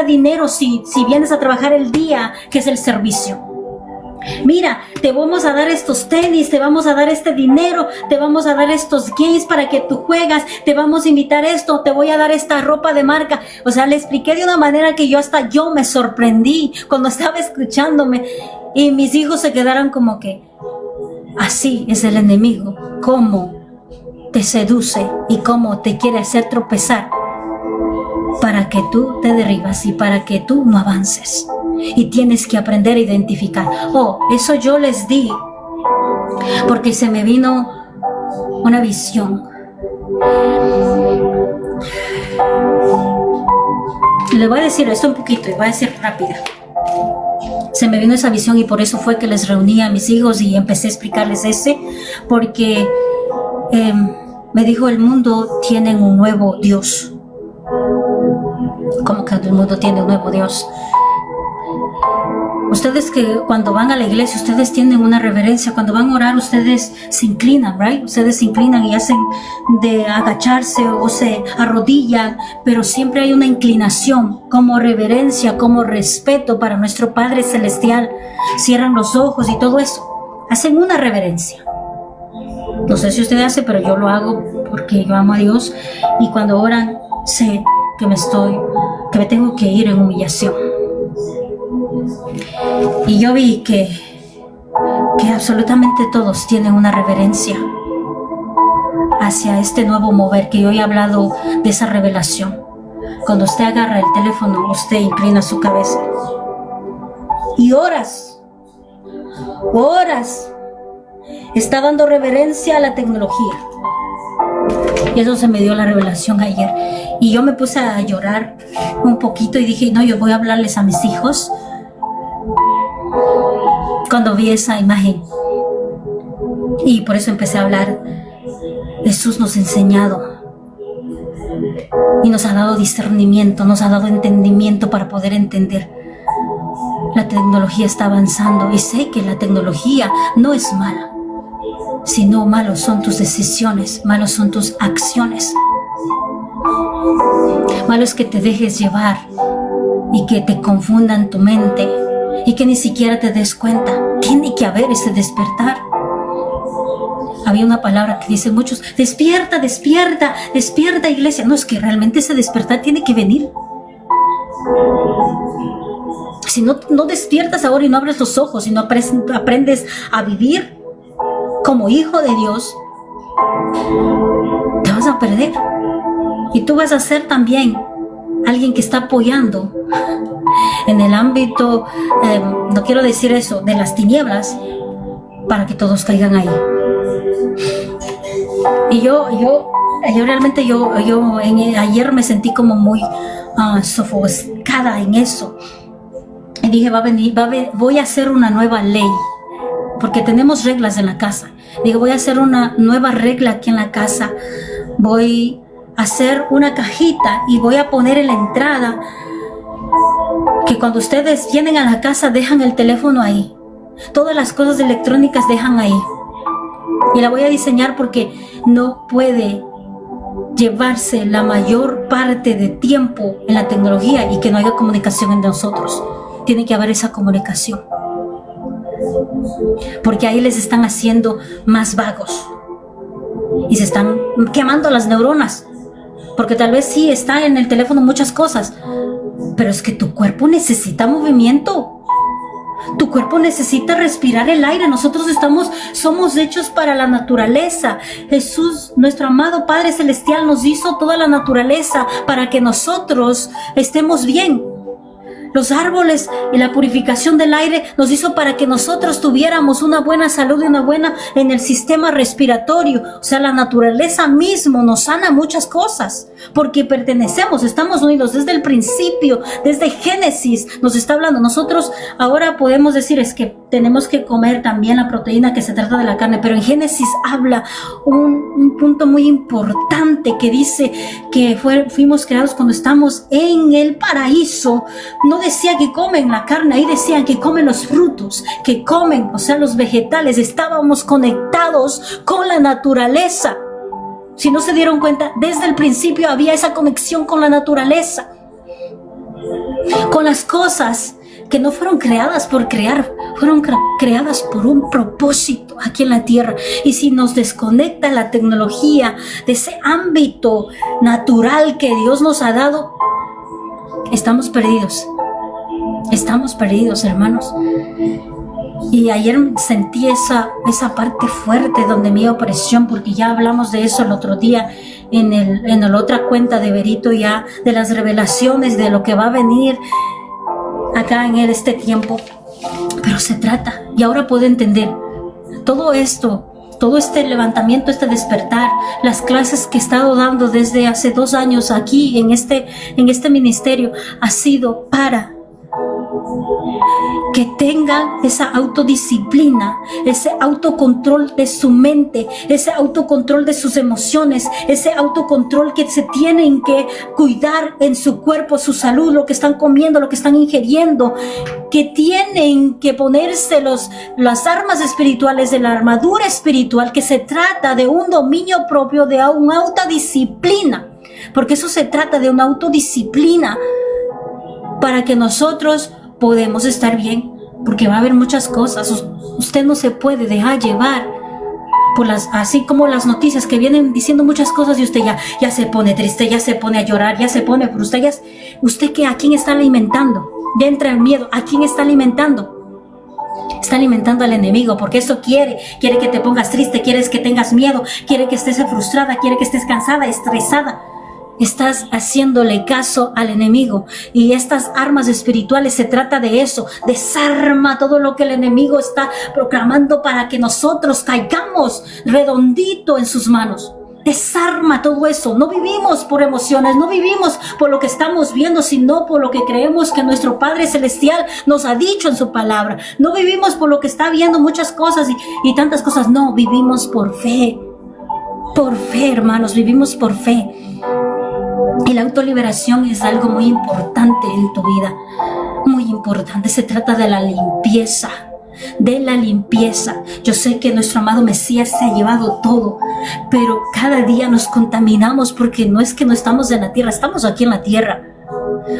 dinero si vienes a trabajar el día que es el servicio. Mira, te vamos a dar estos tenis, te vamos a dar este dinero, te vamos a dar estos games para que tú juegas, te vamos a invitar esto, te voy a dar esta ropa de marca. O sea, le expliqué de una manera que yo me sorprendí cuando estaba escuchándome, y mis hijos se quedaron como que, así es el enemigo, cómo te seduce y cómo te quiere hacer tropezar para que tú te derribas y para que tú no avances. Y tienes que aprender a identificar. Oh, eso yo les di porque se me vino una visión. Le voy a decir esto un poquito y voy a decir rápida. Se me vino esa visión y por eso fue que les reuní a mis hijos y empecé a explicarles porque me dijo, el mundo tiene un nuevo Dios. ¿Cómo que el mundo tiene un nuevo Dios? Ustedes que cuando van a la iglesia, ustedes tienen una reverencia. Cuando van a orar, ustedes se inclinan, ¿right? Ustedes se inclinan y hacen de agacharse o se arrodillan, pero siempre hay una inclinación como reverencia, como respeto para nuestro Padre Celestial. Cierran los ojos y todo eso. Hacen una reverencia. No sé si usted hace, pero yo lo hago porque yo amo a Dios. Y cuando oran, sé que me tengo que ir en humillación. Y yo vi que absolutamente todos tienen una reverencia hacia este nuevo mover, que yo he hablado de esa revelación. Cuando usted agarra el teléfono, usted inclina su cabeza y horas está dando reverencia a la tecnología. Y eso se me dio la revelación ayer. Y yo me puse a llorar un poquito y dije, no, yo voy a hablarles a mis hijos cuando vi esa imagen. Y por eso empecé a hablar. Jesús nos ha enseñado y nos ha dado discernimiento, nos ha dado entendimiento para poder entender. La tecnología está avanzando y sé que la tecnología no es mala, sino malos son tus decisiones, malos son tus acciones. Malo es que te dejes llevar y que te confundan tu mente y que ni siquiera te des cuenta. Tiene que haber ese despertar. Había una palabra que dicen muchos, despierta, despierta, despierta, iglesia. No, es que realmente ese despertar tiene que venir. Si no despiertas ahora y no abres los ojos y no aprendes a vivir como hijo de Dios, te vas a perder. Y tú vas a ser también alguien que está apoyando en el ámbito, no quiero decir eso, de las tinieblas, para que todos caigan ahí. Y yo realmente ayer me sentí como muy sofocada en eso. Y dije, voy a hacer una nueva ley, porque tenemos reglas en la casa. Digo, voy a hacer una nueva regla aquí en la casa. Voy a hacer una cajita y voy a poner en la entrada que cuando ustedes vienen a la casa dejan el teléfono ahí. Todas las cosas electrónicas dejan ahí. Y la voy a diseñar porque no puede llevarse la mayor parte de tiempo en la tecnología y que no haya comunicación entre nosotros. Tiene que haber esa comunicación. Porque ahí les están haciendo más vagos. Y se están quemando las neuronas. Porque tal vez sí está en el teléfono muchas cosas, pero es que tu cuerpo necesita movimiento. Tu cuerpo necesita respirar el aire. Nosotros somos hechos para la naturaleza. Jesús, nuestro amado Padre Celestial, nos hizo toda la naturaleza para que nosotros estemos bien. Los árboles y la purificación del aire nos hizo para que nosotros tuviéramos una buena salud y una buena en el sistema respiratorio. O sea, la naturaleza mismo nos sana muchas cosas porque pertenecemos, estamos unidos desde el principio, desde Génesis nos está hablando. Nosotros ahora podemos decir es que tenemos que comer también la proteína que se trata de la carne, pero en Génesis habla un punto muy importante que dice que fuimos creados cuando estamos en el paraíso. No decía que comen la carne, ahí decían que comen los frutos, que comen, o sea, los vegetales. Estábamos conectados con la naturaleza. Si no se dieron cuenta, desde el principio había esa conexión con la naturaleza, con las cosas que no fueron creadas por crear, fueron creadas por un propósito aquí en la tierra. Y si nos desconecta la tecnología de ese ámbito natural que Dios nos ha dado, estamos perdidos. Estamos perdidos, hermanos. Y ayer sentí esa parte fuerte donde mi opresión, porque ya hablamos de eso el otro día en la otra cuenta de Berito, ya de las revelaciones de lo que va a venir acá en este tiempo. Pero se trata, y ahora puedo entender todo esto, todo este levantamiento, este despertar, las clases que he estado dando desde hace 2 años aquí en este ministerio, ha sido para que tengan esa autodisciplina, ese autocontrol de su mente, ese autocontrol de sus emociones, ese autocontrol que se tienen que cuidar en su cuerpo, su salud, lo que están comiendo, lo que están ingiriendo, que tienen que ponerse las armas espirituales, de la armadura espiritual, que se trata de un dominio propio, de una autodisciplina, porque eso se trata de una autodisciplina para que nosotros podemos estar bien, porque va a haber muchas cosas. Usted no se puede dejar llevar por así como las noticias que vienen diciendo muchas cosas, y usted ya se pone triste, ya se pone a llorar, ya se pone frustrado. ¿Usted qué? ¿A quién está alimentando? Ya entra el miedo. ¿A quién está alimentando? Está alimentando al enemigo, porque eso quiere que te pongas triste, quiere que tengas miedo, quiere que estés frustrada, quiere que estés cansada, estresada. Estás haciéndole caso al enemigo, y estas armas espirituales se trata de eso. Desarma todo lo que el enemigo está proclamando para que nosotros caigamos redondito en sus manos. Desarma todo eso. No vivimos por emociones, no vivimos por lo que estamos viendo, sino por lo que creemos que nuestro Padre Celestial nos ha dicho en su palabra. No vivimos por lo que está viendo muchas cosas y tantas cosas. No, vivimos por fe. Por fe, hermanos, vivimos por fe. Y la autoliberación es algo muy importante en tu vida, muy importante. Se trata de la limpieza, Yo sé que nuestro amado Mesías se ha llevado todo, pero cada día nos contaminamos, porque no es que no estamos en la tierra, estamos aquí en la tierra.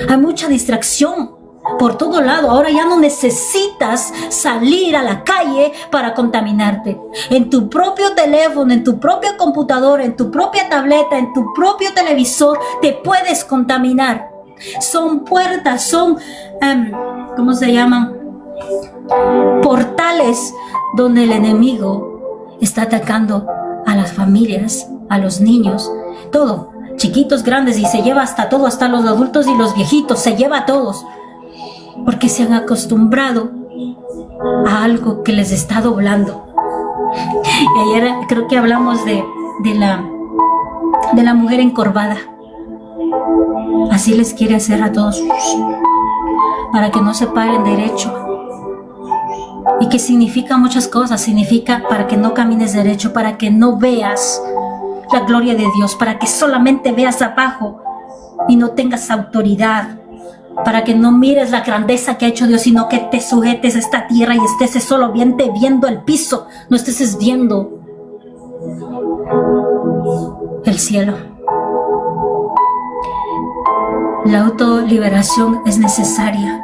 Hay mucha distracción por todo lado. Ahora ya no necesitas salir a la calle para contaminarte. En tu propio teléfono, en tu propia computadora, en tu propia tableta, en tu propio televisor, te puedes contaminar. Son puertas, son, ¿cómo se llaman? Portales donde el enemigo está atacando a las familias, a los niños, todo, chiquitos, grandes, y se lleva hasta todo, hasta los adultos y los viejitos, se lleva a todos. Porque se han acostumbrado a algo que les está doblando. Y ayer creo que hablamos de la mujer encorvada. Así les quiere hacer a todos, para que no se paren derecho. Y que significa muchas cosas. Significa para que no camines derecho, para que no veas la gloria de Dios, para que solamente veas abajo y no tengas autoridad, para que no mires la grandeza que ha hecho Dios, sino que te sujetes a esta tierra y estés solamente viendo el piso, no estés viendo el cielo. La autoliberación es necesaria.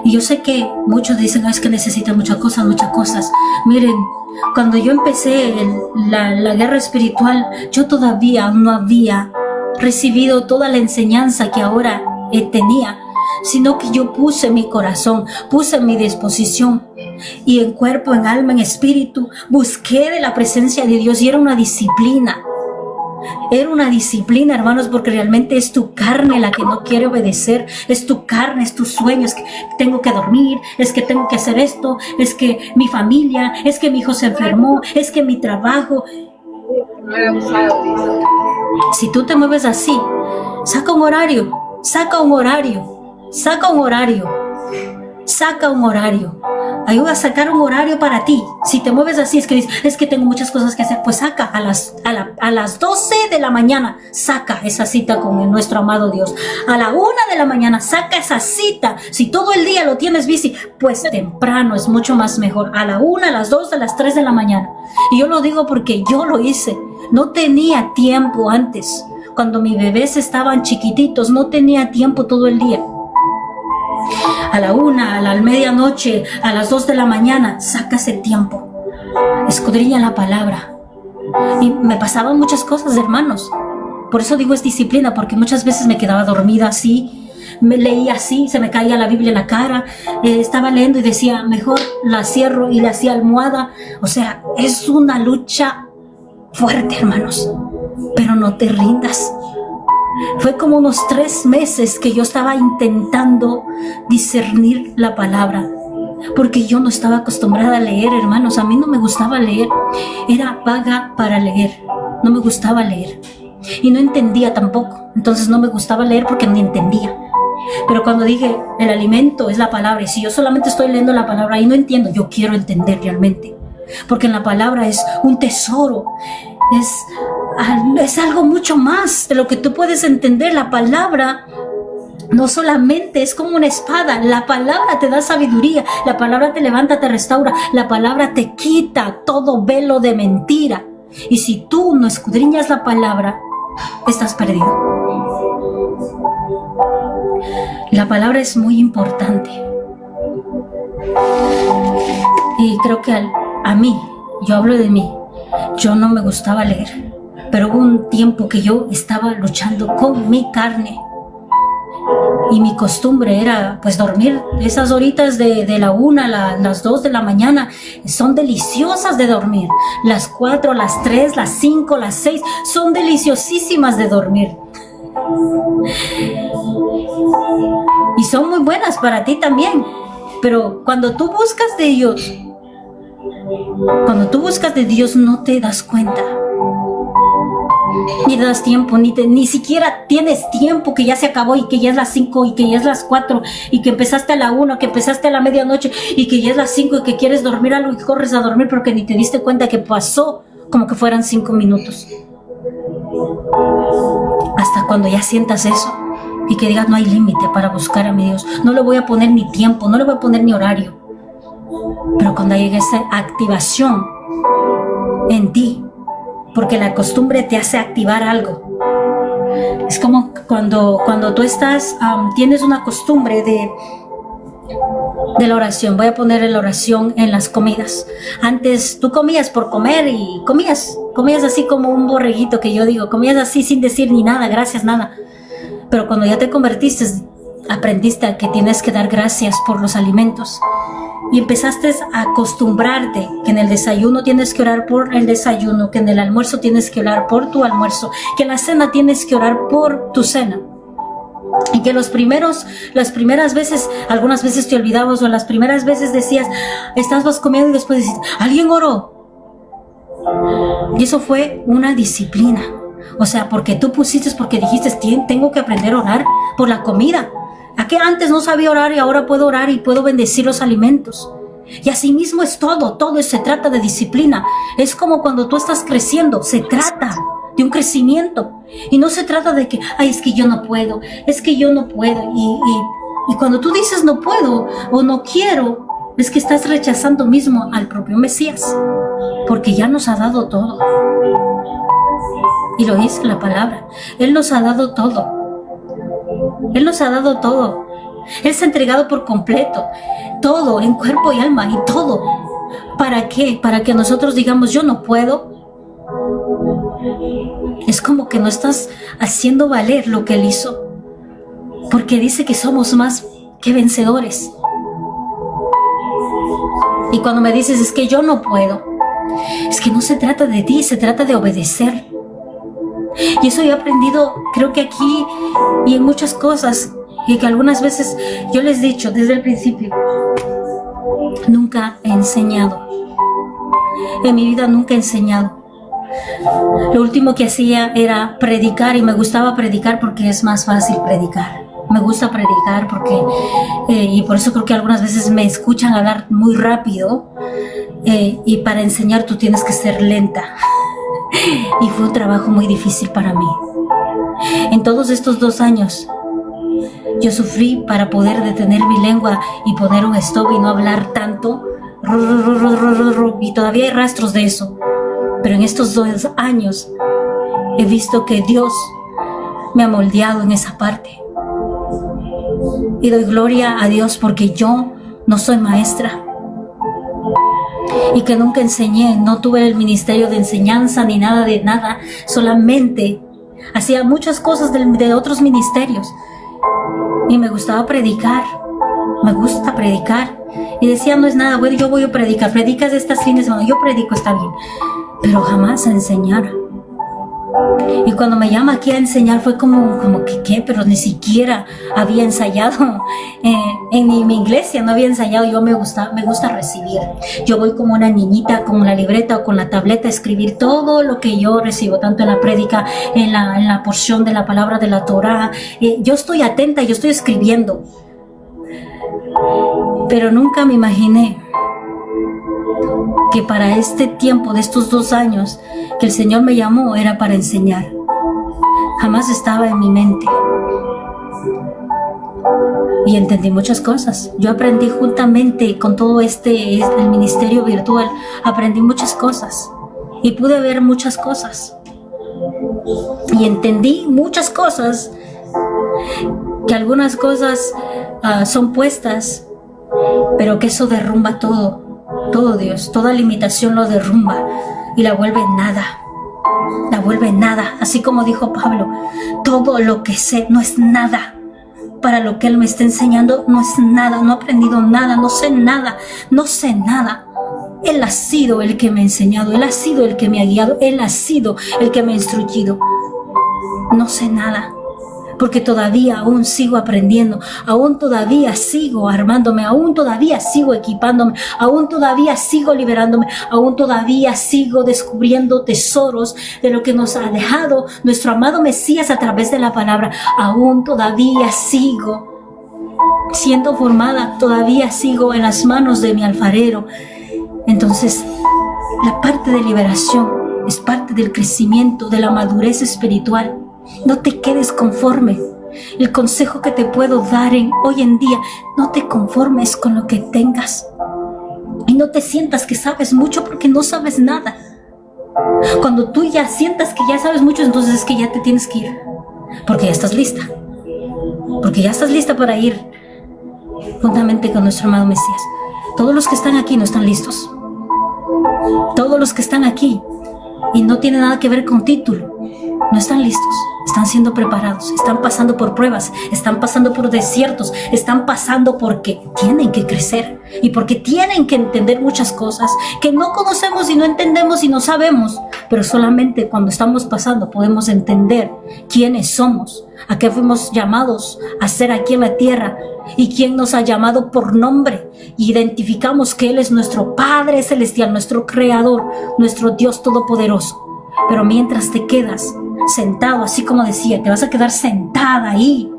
Y yo sé que muchos dicen, es que necesitan muchas cosas. Miren, cuando yo empecé la guerra espiritual, yo todavía no había recibido toda la enseñanza que ahora tenía, sino que yo puse mi corazón, puse mi disposición, y en cuerpo, en alma, en espíritu, busqué de la presencia de Dios. Y era una disciplina, hermanos, porque realmente es tu carne la que no quiere obedecer, es tu carne, es tus sueños, que tengo que dormir, es que tengo que hacer esto, es que mi familia, es que mi hijo se enfermó, es que mi trabajo. Si tú te mueves así, saca un horario. Saca un horario. Ayuda a sacar un horario para ti. Si te mueves así, es que dices, es que tengo muchas cosas que hacer. Pues saca a las 12 de la mañana, saca esa cita con nuestro amado Dios. A la 1 de la mañana, saca esa cita. Si todo el día lo tienes bici, pues temprano es mucho más mejor. A la 1, a las 2, a las 3 de la mañana. Y yo lo digo porque yo lo hice. No tenía tiempo antes. Cuando mis bebés estaban chiquititos, no tenía tiempo todo el día. A la 1, a la medianoche, a las 2 de la mañana, saca ese tiempo. Escudriña la palabra. Y me pasaban muchas cosas, hermanos. Por eso digo es disciplina, porque muchas veces me quedaba dormida así, me leía así, se me caía la Biblia en la cara, estaba leyendo y decía, mejor la cierro y le hacía almohada. O sea, es una lucha fuerte, hermanos, pero no te rindas. Fue como unos 3 meses que yo estaba intentando discernir la palabra, porque yo no estaba acostumbrada a leer, hermanos. A mí no me gustaba leer, era vaga para leer, no me gustaba leer y no entendía tampoco. Entonces no me gustaba leer porque no entendía. Pero cuando dije, el alimento es la palabra, y si yo solamente estoy leyendo la palabra y no entiendo, yo quiero entender realmente, porque en la palabra es un tesoro, es algo mucho más de lo que tú puedes entender. La palabra no solamente es como una espada, la palabra te da sabiduría, la palabra te levanta, te restaura, la palabra te quita todo velo de mentira. Y si tú no escudriñas la palabra, estás perdido. La palabra es muy importante. Y creo que a mí, yo hablo de mí, yo no me gustaba leer, pero hubo un tiempo que yo estaba luchando con mi carne. Y mi costumbre era pues dormir esas horitas de la 1 a las 2 de la mañana. Son deliciosas de dormir. Las 4, las 3, las 5, las 6 son deliciosísimas de dormir. Y son muy buenas para ti también. Pero cuando tú buscas de Dios, no te das cuenta. Ni te das tiempo, ni siquiera tienes tiempo, que ya se acabó y que ya es las 5 y que ya es las 4 y que empezaste a la 1, que empezaste a la medianoche y que ya es las 5 y que quieres dormir algo y corres a dormir porque ni te diste cuenta que pasó como que fueran 5 minutos. Hasta cuando ya sientas eso y que digas, no hay límite para buscar a mi Dios, no le voy a poner ni tiempo, no le voy a poner ni horario. Pero cuando llegue esa activación en ti, porque la costumbre te hace activar algo. Es como cuando tú tienes una costumbre de la oración. Voy a poner la oración en las comidas. Antes tú comías por comer y comías así como un borreguito, que yo digo, comías así sin decir ni nada, gracias, nada. Pero cuando ya te convertiste, aprendiste a que tienes que dar gracias por los alimentos. Y empezaste a acostumbrarte que en el desayuno tienes que orar por el desayuno, que en el almuerzo tienes que orar por tu almuerzo, que en la cena tienes que orar por tu cena. Y que las primeras veces, algunas veces te olvidabas, o las primeras veces decías, estabas comiendo y después decías, ¿alguien oró? Y eso fue una disciplina. O sea, porque tú porque dijiste, tengo que aprender a orar por la comida. ¿A qué antes no sabía orar y ahora puedo orar y puedo bendecir los alimentos? Y así mismo es todo se trata de disciplina. Es como cuando tú estás creciendo, se trata de un crecimiento. Y no se trata de que, es que yo no puedo, Y cuando tú dices no puedo o no quiero, es que estás rechazando mismo al propio Mesías, porque ya nos ha dado todo. Y lo dice la palabra, Él nos ha dado todo. Él nos ha dado todo. Él se ha entregado por completo, todo, en cuerpo y alma, y todo. ¿Para qué? Para que nosotros digamos, yo no puedo. Es como que no estás haciendo valer lo que Él hizo, porque dice que somos más que vencedores. Y cuando me dices, es que yo no puedo, es que no se trata de ti, se trata de obedecer. Y eso yo he aprendido, creo que aquí y en muchas cosas, y que algunas veces yo les he dicho desde el principio, nunca he enseñado. En mi vida nunca he enseñado. Lo último que hacía era predicar, y me gustaba predicar porque es más fácil predicar. Me gusta predicar porque, y por eso creo que algunas veces me escuchan hablar muy rápido, y para enseñar tú tienes que ser lenta. Y fue un trabajo muy difícil para mí. En todos estos 2 años, yo sufrí para poder detener mi lengua y poner un stop y no hablar tanto. Y todavía hay rastros de eso. Pero en estos 2 años he visto que Dios me ha moldeado en esa parte. Y doy gloria a Dios porque yo no soy maestra. Y que nunca enseñé, no tuve el ministerio de enseñanza ni nada de nada. Solamente hacía muchas cosas de otros ministerios. Y me gustaba predicar. Me gusta predicar. Y decía, no es nada, bueno, yo voy a predicar. Predicas estas fines de semana, yo predico, está bien. Pero jamás a enseñar. Y cuando me llama aquí a enseñar fue como que ¿qué? Pero ni siquiera había ensayado. En mi iglesia no había ensayado. Yo me gusta recibir. Yo voy como una niñita con la libreta o con la tableta a escribir todo lo que yo recibo, tanto en la prédica, en la porción de la palabra de la Torá. Yo estoy atenta, yo estoy escribiendo. Pero nunca me imaginé que para este tiempo de estos 2 años que el Señor me llamó era para enseñar. Jamás estaba en mi mente. Y entendí muchas cosas. Yo aprendí juntamente con todo el ministerio virtual, aprendí muchas cosas y pude ver muchas cosas. Y entendí muchas cosas, que algunas cosas son puestas, pero que eso derrumba todo Dios, toda limitación lo derrumba y la vuelve nada, así como dijo Pablo, todo lo que sé no es nada, para lo que Él me está enseñando no es nada, no he aprendido nada, no sé nada, Él ha sido el que me ha enseñado, Él ha sido el que me ha guiado, Él ha sido el que me ha instruido, no sé nada. Porque todavía aún sigo aprendiendo, aún todavía sigo armándome, aún todavía sigo equipándome, aún todavía sigo liberándome, aún todavía sigo descubriendo tesoros de lo que nos ha dejado nuestro amado Mesías a través de la palabra, aún todavía sigo siendo formada, todavía sigo en las manos de mi alfarero. Entonces, la parte de liberación es parte del crecimiento, de la madurez espiritual. No te quedes conforme. El consejo que te puedo dar hoy en día, no te conformes con lo que tengas. Y no te sientas que sabes mucho porque no sabes nada. Cuando tú ya sientas que ya sabes mucho, entonces es que ya te tienes que ir. Porque ya estás lista. Porque ya estás lista para ir juntamente con nuestro amado Mesías. Todos los que están aquí no están listos. Todos los que están aquí y no tiene nada que ver con título, no están listos, están siendo preparados, están pasando por pruebas, están pasando por desiertos, están pasando porque tienen que crecer y porque tienen que entender muchas cosas que no conocemos y no entendemos y no sabemos, pero solamente cuando estamos pasando podemos entender quiénes somos, a qué fuimos llamados a ser aquí en la tierra y quién nos ha llamado por nombre. Identificamos que Él es nuestro Padre Celestial, nuestro Creador, nuestro Dios Todopoderoso. Pero mientras te quedas sentado, así como decía, te vas a quedar sentada ahí.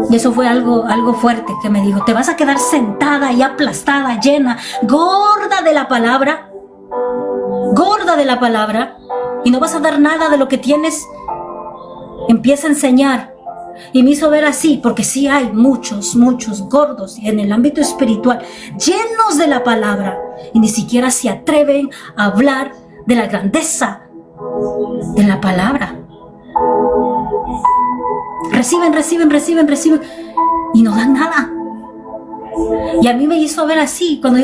Y eso fue algo fuerte que me dijo. Te vas a quedar sentada y aplastada, llena, gorda de la palabra, y no vas a dar nada de lo que tienes. Empieza a enseñar. Y me hizo ver así, porque sí hay muchos gordos en el ámbito espiritual, llenos de la palabra, y ni siquiera se atreven a hablar de la grandeza de la palabra. Reciben y no dan nada. Y a mí me hizo ver así, cuando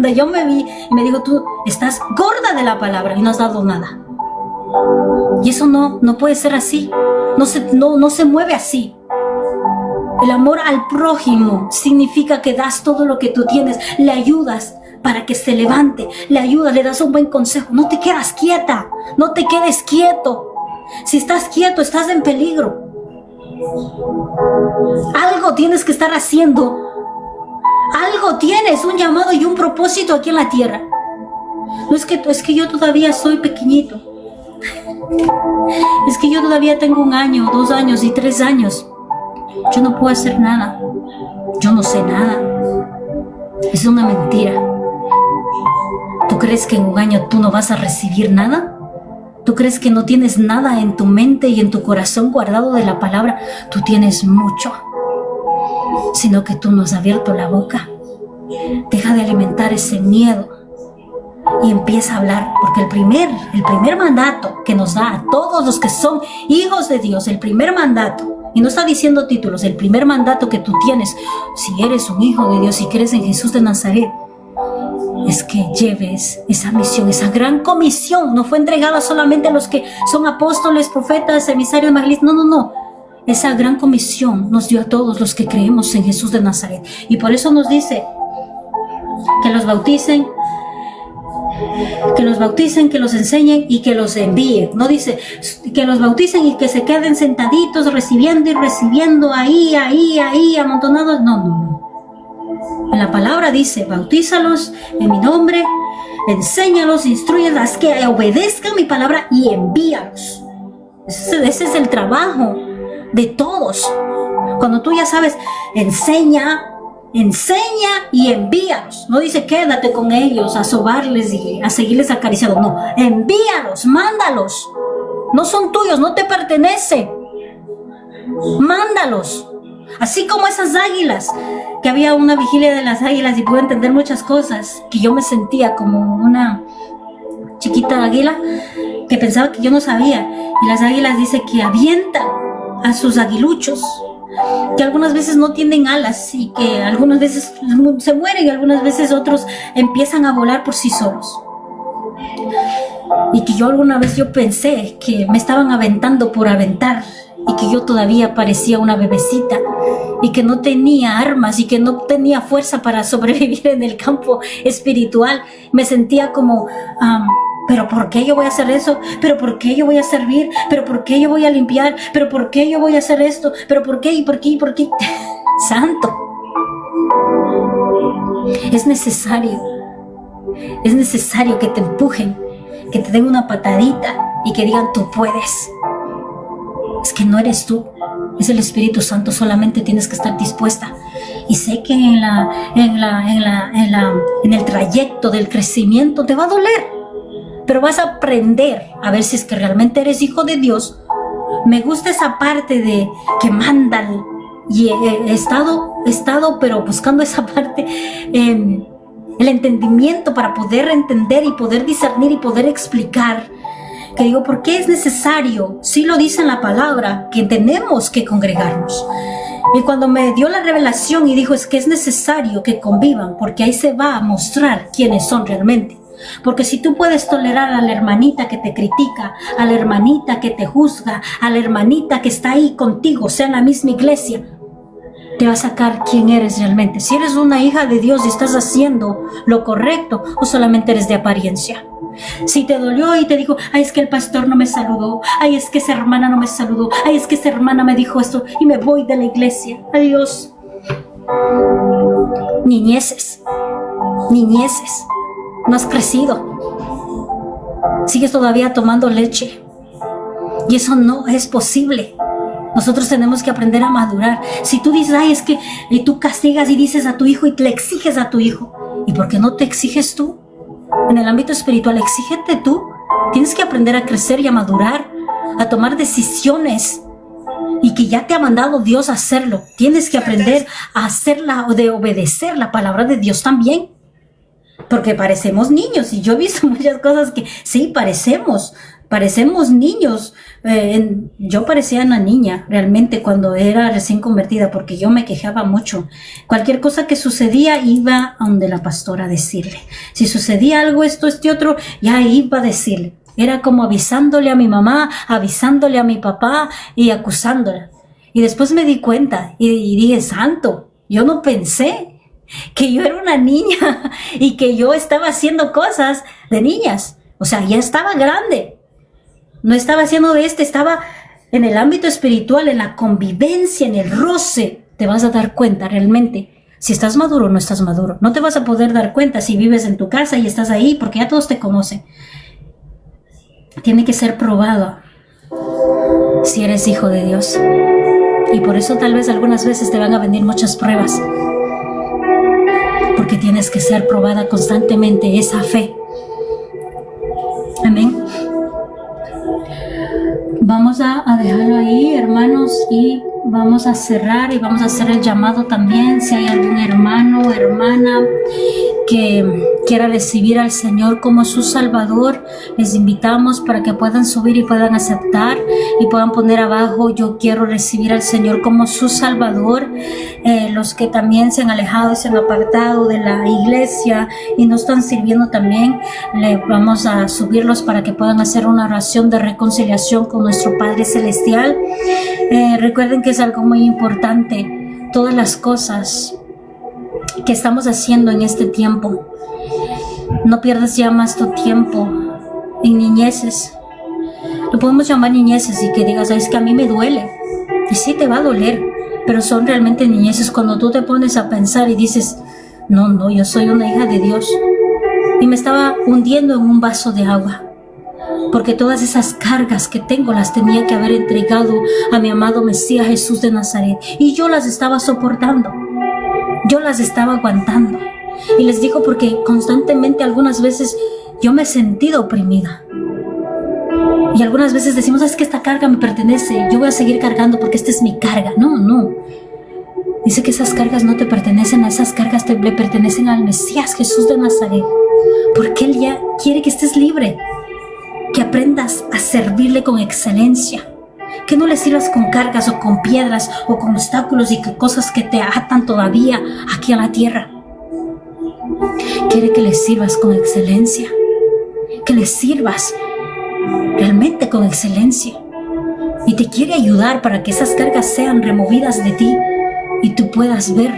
yo me vi y me dijo, tú estás gorda de la palabra y no has dado nada. Y eso no puede ser así, no se mueve así. El amor al prójimo significa que das todo lo que tú tienes, le ayudas para que se levante, le ayudas, le das un buen consejo. No te quedas quieta, no te quedes quieto. Si estás quieto, estás en peligro. Algo tienes que estar haciendo. Algo tienes, un llamado y un propósito aquí en la tierra. No es que yo todavía soy pequeñito. Es que yo todavía tengo 1 año, 2 años y 3 años. yo no puedo hacer nada, yo no sé nada. Es una mentira. ¿Tú crees que en un año tú no vas a recibir nada? ¿Tú crees que no tienes nada en tu mente y en tu corazón guardado de la palabra? Tú tienes mucho, sino que tú no has abierto la boca. Deja de alimentar ese miedo y empieza a hablar, porque el primer mandato que nos da a todos los que son hijos de Dios, el primer mandato, y no está diciendo títulos, el primer mandato que tú tienes, si eres un hijo de Dios, si crees en Jesús de Nazaret, es que lleves esa misión, esa gran comisión. No fue entregada solamente a los que son apóstoles, profetas, emisarios, evangelistas, no. Esa gran comisión nos dio a todos los que creemos en Jesús de Nazaret. Y por eso nos dice que los bauticen, que los enseñen y que los envíen. No dice que los bauticen y que se queden sentaditos recibiendo y recibiendo ahí, amontonados. No. En la palabra dice, bautízalos en mi nombre, enséñalos, instrúyelos, que obedezcan mi palabra y envíalos. Ese es el trabajo de todos. Cuando tú ya sabes, enseña y envíalos. No dice quédate con ellos a sobarles y a seguirles acariciando. No, envíalos, mándalos. No son tuyos, no te pertenecen. Mándalos. Así como esas águilas, que había una vigilia de las águilas y pude entender muchas cosas, que yo me sentía como una chiquita águila que pensaba que yo no sabía. Y las águilas dice que avientan a sus aguiluchos, que algunas veces no tienen alas y que algunas veces se mueren y algunas veces otros empiezan a volar por sí solos. Y que yo alguna vez yo pensé que me estaban aventando por aventar y que yo todavía parecía una bebecita y que no tenía armas y que no tenía fuerza para sobrevivir en el campo espiritual. Me sentía como, ¿pero por qué yo voy a hacer eso? ¿Pero por qué yo voy a servir? ¿Pero por qué yo voy a limpiar? ¿Pero por qué yo voy a hacer esto? ¿Pero por qué? ¿Y por qué? ¿Y por qué? Santo. Es necesario que te empujen, que te den una patadita y que digan, tú puedes. Es que no eres tú, es el Espíritu Santo, solamente tienes que estar dispuesta. Y sé que en el trayecto del crecimiento te va a doler, pero vas a aprender a ver si es que realmente eres hijo de Dios. Me gusta esa parte de que mandan, y he estado pero buscando esa parte, el entendimiento para poder entender y poder discernir y poder explicar. Que digo, ¿por qué es necesario? Sí lo dice en la palabra, que tenemos que congregarnos. Y cuando me dio la revelación y dijo, es que es necesario que convivan, porque ahí se va a mostrar quiénes son realmente. Porque si tú puedes tolerar a la hermanita que te critica, a la hermanita que te juzga, a la hermanita que está ahí contigo, sea en la misma iglesia, te va a sacar quién eres realmente. Si eres una hija de Dios y estás haciendo lo correcto o solamente eres de apariencia. Si te dolió y te dijo, ay, es que el pastor no me saludó, ay, es que esa hermana no me saludó, ay, es que esa hermana me dijo esto y me voy de la iglesia. Adiós. Niñeces, no has crecido. Sigues todavía tomando leche y eso no es posible. Nosotros tenemos que aprender a madurar. Si tú dices, ay, es que y tú castigas y dices a tu hijo y le exiges a tu hijo, ¿y por qué no te exiges tú? En el ámbito espiritual, exígete tú. Tienes que aprender a crecer y a madurar, a tomar decisiones, y que ya te ha mandado Dios a hacerlo. Tienes que aprender a hacerla o de obedecer la palabra de Dios también. Porque parecemos niños, y yo he visto muchas cosas que sí, parecemos niños. Yo parecía una niña realmente cuando era recién convertida, porque yo me quejaba mucho. Cualquier cosa que sucedía iba a donde la pastora a decirle. Si sucedía algo, esto, otro, ya iba a decirle. Era como avisándole a mi mamá, avisándole a mi papá y acusándola. Y después me di cuenta y dije, santo, yo no pensé que yo era una niña y que yo estaba haciendo cosas de niñas. O sea, ya estaba grande. No estaba haciendo estaba en el ámbito espiritual, en la convivencia, en el roce. Te vas a dar cuenta realmente si estás maduro o no estás maduro. No te vas a poder dar cuenta si vives en tu casa y estás ahí, porque ya todos te conocen. Tiene que ser probado si eres hijo de Dios. Y por eso tal vez algunas veces te van a venir muchas pruebas, porque tienes que ser probada constantemente esa fe. Amén. Vamos a dejarlo ahí, hermanos, y vamos a cerrar y vamos a hacer el llamado también. Si hay algún hermano o hermana que quiera recibir al Señor como su Salvador, les invitamos para que puedan subir y puedan aceptar y puedan poner abajo: yo quiero recibir al Señor como su Salvador. Los que también se han alejado y se han apartado de la iglesia y no están sirviendo también, le vamos a subirlos para que puedan hacer una oración de reconciliación con nuestro Padre Celestial. Recuerden que es algo muy importante, todas las cosas que estamos haciendo en este tiempo. No pierdas ya más tu tiempo en niñeces. Lo podemos llamar niñeces y que digas: es que a mí me duele. Y sí te va a doler, pero son realmente niñeces cuando tú te pones a pensar y dices: no, yo soy una hija de Dios y me estaba hundiendo en un vaso de agua, porque todas esas cargas que tengo las tenía que haber entregado a mi amado Mesías Jesús de Nazaret, y yo las estaba soportando, yo las estaba aguantando. Y les digo porque constantemente algunas veces yo me he sentido oprimida, y algunas veces decimos: es que esta carga me pertenece, yo voy a seguir cargando porque esta es mi carga. No, dice que esas cargas no te pertenecen, a esas cargas le pertenecen al Mesías Jesús de Nazaret, porque Él ya quiere que estés libre, que aprendas a servirle con excelencia, que no le sirvas con cargas o con piedras o con obstáculos y que cosas que te atan todavía aquí a la tierra. Quiere que le sirvas con excelencia, que le sirvas realmente con excelencia, y te quiere ayudar para que esas cargas sean removidas de ti y tú puedas ver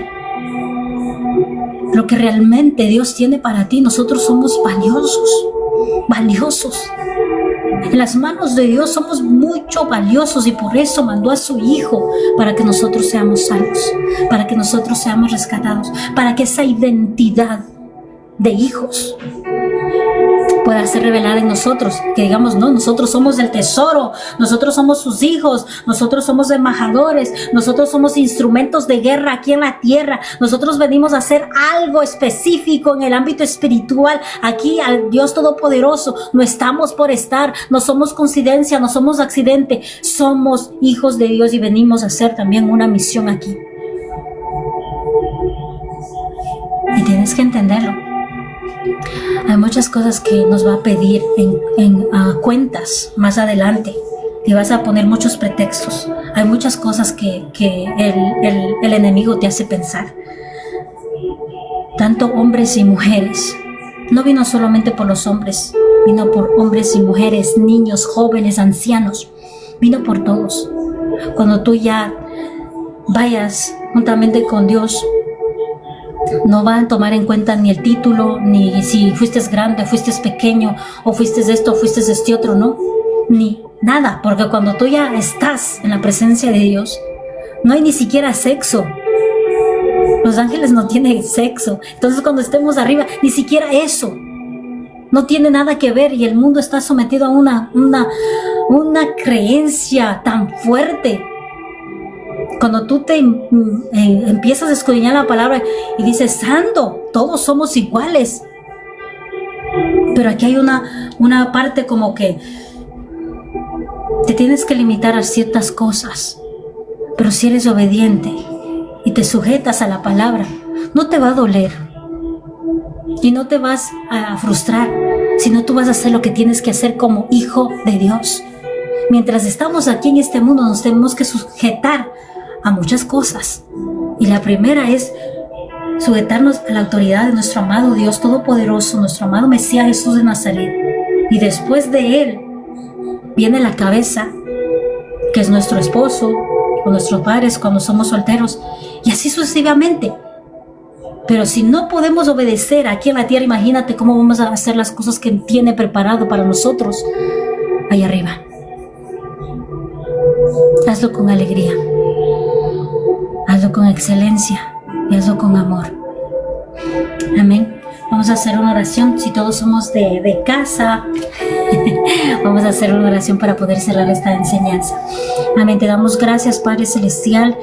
lo que realmente Dios tiene para ti. Nosotros somos valiosos. En las manos de Dios somos mucho valiosos, y por eso mandó a su Hijo para que nosotros seamos salvos, para que nosotros seamos rescatados, para que esa identidad de hijos pueda ser revelada en nosotros, que digamos: no, nosotros somos el tesoro, nosotros somos sus hijos, nosotros somos embajadores, nosotros somos instrumentos de guerra aquí en la tierra, nosotros venimos a hacer algo específico en el ámbito espiritual aquí al Dios Todopoderoso. No estamos por estar, no somos coincidencia, no somos accidente, somos hijos de Dios y venimos a hacer también una misión aquí. Y tienes que entenderlo. Hay muchas cosas que nos va a pedir en cuentas más adelante, y vas a poner muchos pretextos. Hay muchas cosas que el enemigo te hace pensar. Tanto hombres y mujeres. No vino solamente por los hombres, vino por hombres y mujeres, niños, jóvenes, ancianos. Vino por todos. Cuando tú ya vayas juntamente con Dios, no van a tomar en cuenta ni el título, ni si fuiste grande, fuiste pequeño, o fuiste esto, o fuiste este otro, no, ni nada, porque cuando tú ya estás en la presencia de Dios, no hay ni siquiera sexo. Los ángeles no tienen sexo. Entonces cuando estemos arriba, ni siquiera eso no tiene nada que ver, y el mundo está sometido a una creencia tan fuerte. Cuando tú te empiezas a escudriñar la palabra y dices: santo, todos somos iguales. Pero aquí hay una parte como que te tienes que limitar a ciertas cosas. Pero si eres obediente y te sujetas a la palabra, no te va a doler y no te vas a frustrar, sino tú vas a hacer lo que tienes que hacer como hijo de Dios. Mientras estamos aquí en este mundo, nos tenemos que sujetar a muchas cosas, y la primera es sujetarnos a la autoridad de nuestro amado Dios Todopoderoso, nuestro amado Mesías Jesús de Nazaret, y después de Él viene la cabeza, que es nuestro esposo o nuestros padres cuando somos solteros, y así sucesivamente. Pero si no podemos obedecer aquí en la tierra, imagínate cómo vamos a hacer las cosas que tiene preparado para nosotros allá arriba. Hazlo con alegría, hazlo con excelencia y hazlo con amor. Amén. Vamos a hacer una oración. Si todos somos de casa, Vamos a hacer una oración para poder cerrar esta enseñanza. Amén. Te damos gracias, Padre Celestial,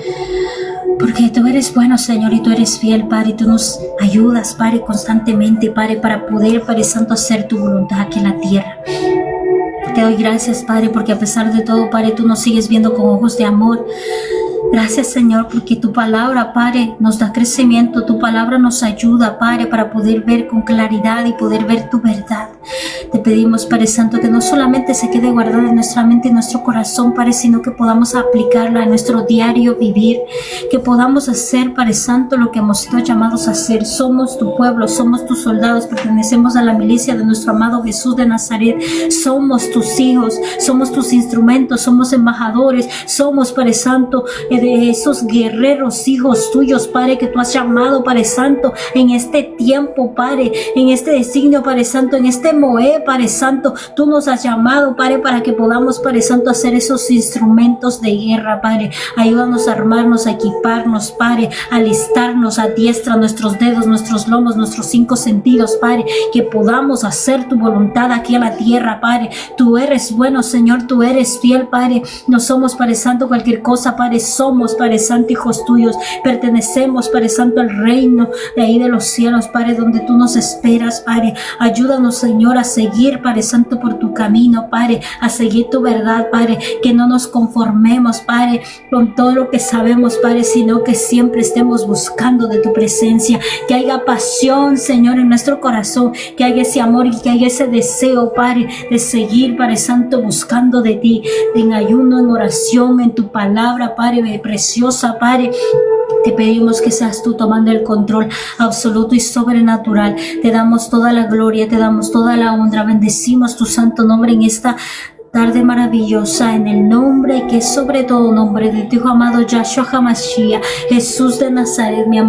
porque tú eres bueno, Señor, y tú eres fiel, Padre, y tú nos ayudas, Padre, constantemente, Padre, para poder, Padre Santo, hacer tu voluntad aquí en la tierra. Te doy gracias, Padre, porque a pesar de todo, Padre, tú nos sigues viendo con ojos de amor. Gracias, Señor, porque tu palabra, Padre, nos da crecimiento, tu palabra nos ayuda, Padre, para poder ver con claridad y poder ver tu verdad. Te pedimos, Padre Santo, que no solamente se quede guardada en nuestra mente y en nuestro corazón, Padre, sino que podamos aplicarla en nuestro diario vivir, que podamos hacer, Padre Santo, lo que hemos sido llamados a hacer. Somos tu pueblo, somos tus soldados, pertenecemos a la milicia de nuestro amado Jesús de Nazaret, somos tus hijos, somos tus instrumentos, somos embajadores, somos, Padre Santo, de esos guerreros, hijos tuyos, Padre, que tú has llamado, Padre Santo, en este tiempo, Padre, en este designio, Padre Santo, en este Moé, Padre Santo, tú nos has llamado, Padre, para que podamos, Padre Santo, hacer esos instrumentos de guerra, Padre. Ayúdanos a armarnos, a equiparnos, Padre, a alistarnos, a diestra nuestros dedos, nuestros lomos, nuestros 5 sentidos, Padre, que podamos hacer tu voluntad aquí en la tierra, Padre. Tú eres bueno, Señor, tú eres fiel, Padre. No somos, Padre Santo, cualquier cosa, Padre, somos, Padre Santo, hijos tuyos. Pertenecemos, Padre Santo, al reino de ahí de los cielos, Padre, donde tú nos esperas, Padre. Ayúdanos, Señor, a seguir, Padre Santo, por tu camino, Padre, a seguir tu verdad, Padre, que no nos conformemos, Padre, con todo lo que sabemos, Padre, sino que siempre estemos buscando de tu presencia, que haya pasión, Señor, en nuestro corazón, que haya ese amor y que haya ese deseo, Padre, de seguir, Padre Santo, buscando de ti, en ayuno, en oración, en tu palabra, Padre, preciosa, Padre. Te pedimos que seas tú tomando el control absoluto y sobrenatural. Te damos toda la gloria, te damos toda la honra. Bendecimos tu santo nombre en esta tarde maravillosa, en el nombre que es sobre todo nombre de tu Hijo amado Yahshua HaMashiach, Jesús de Nazaret, mi amado.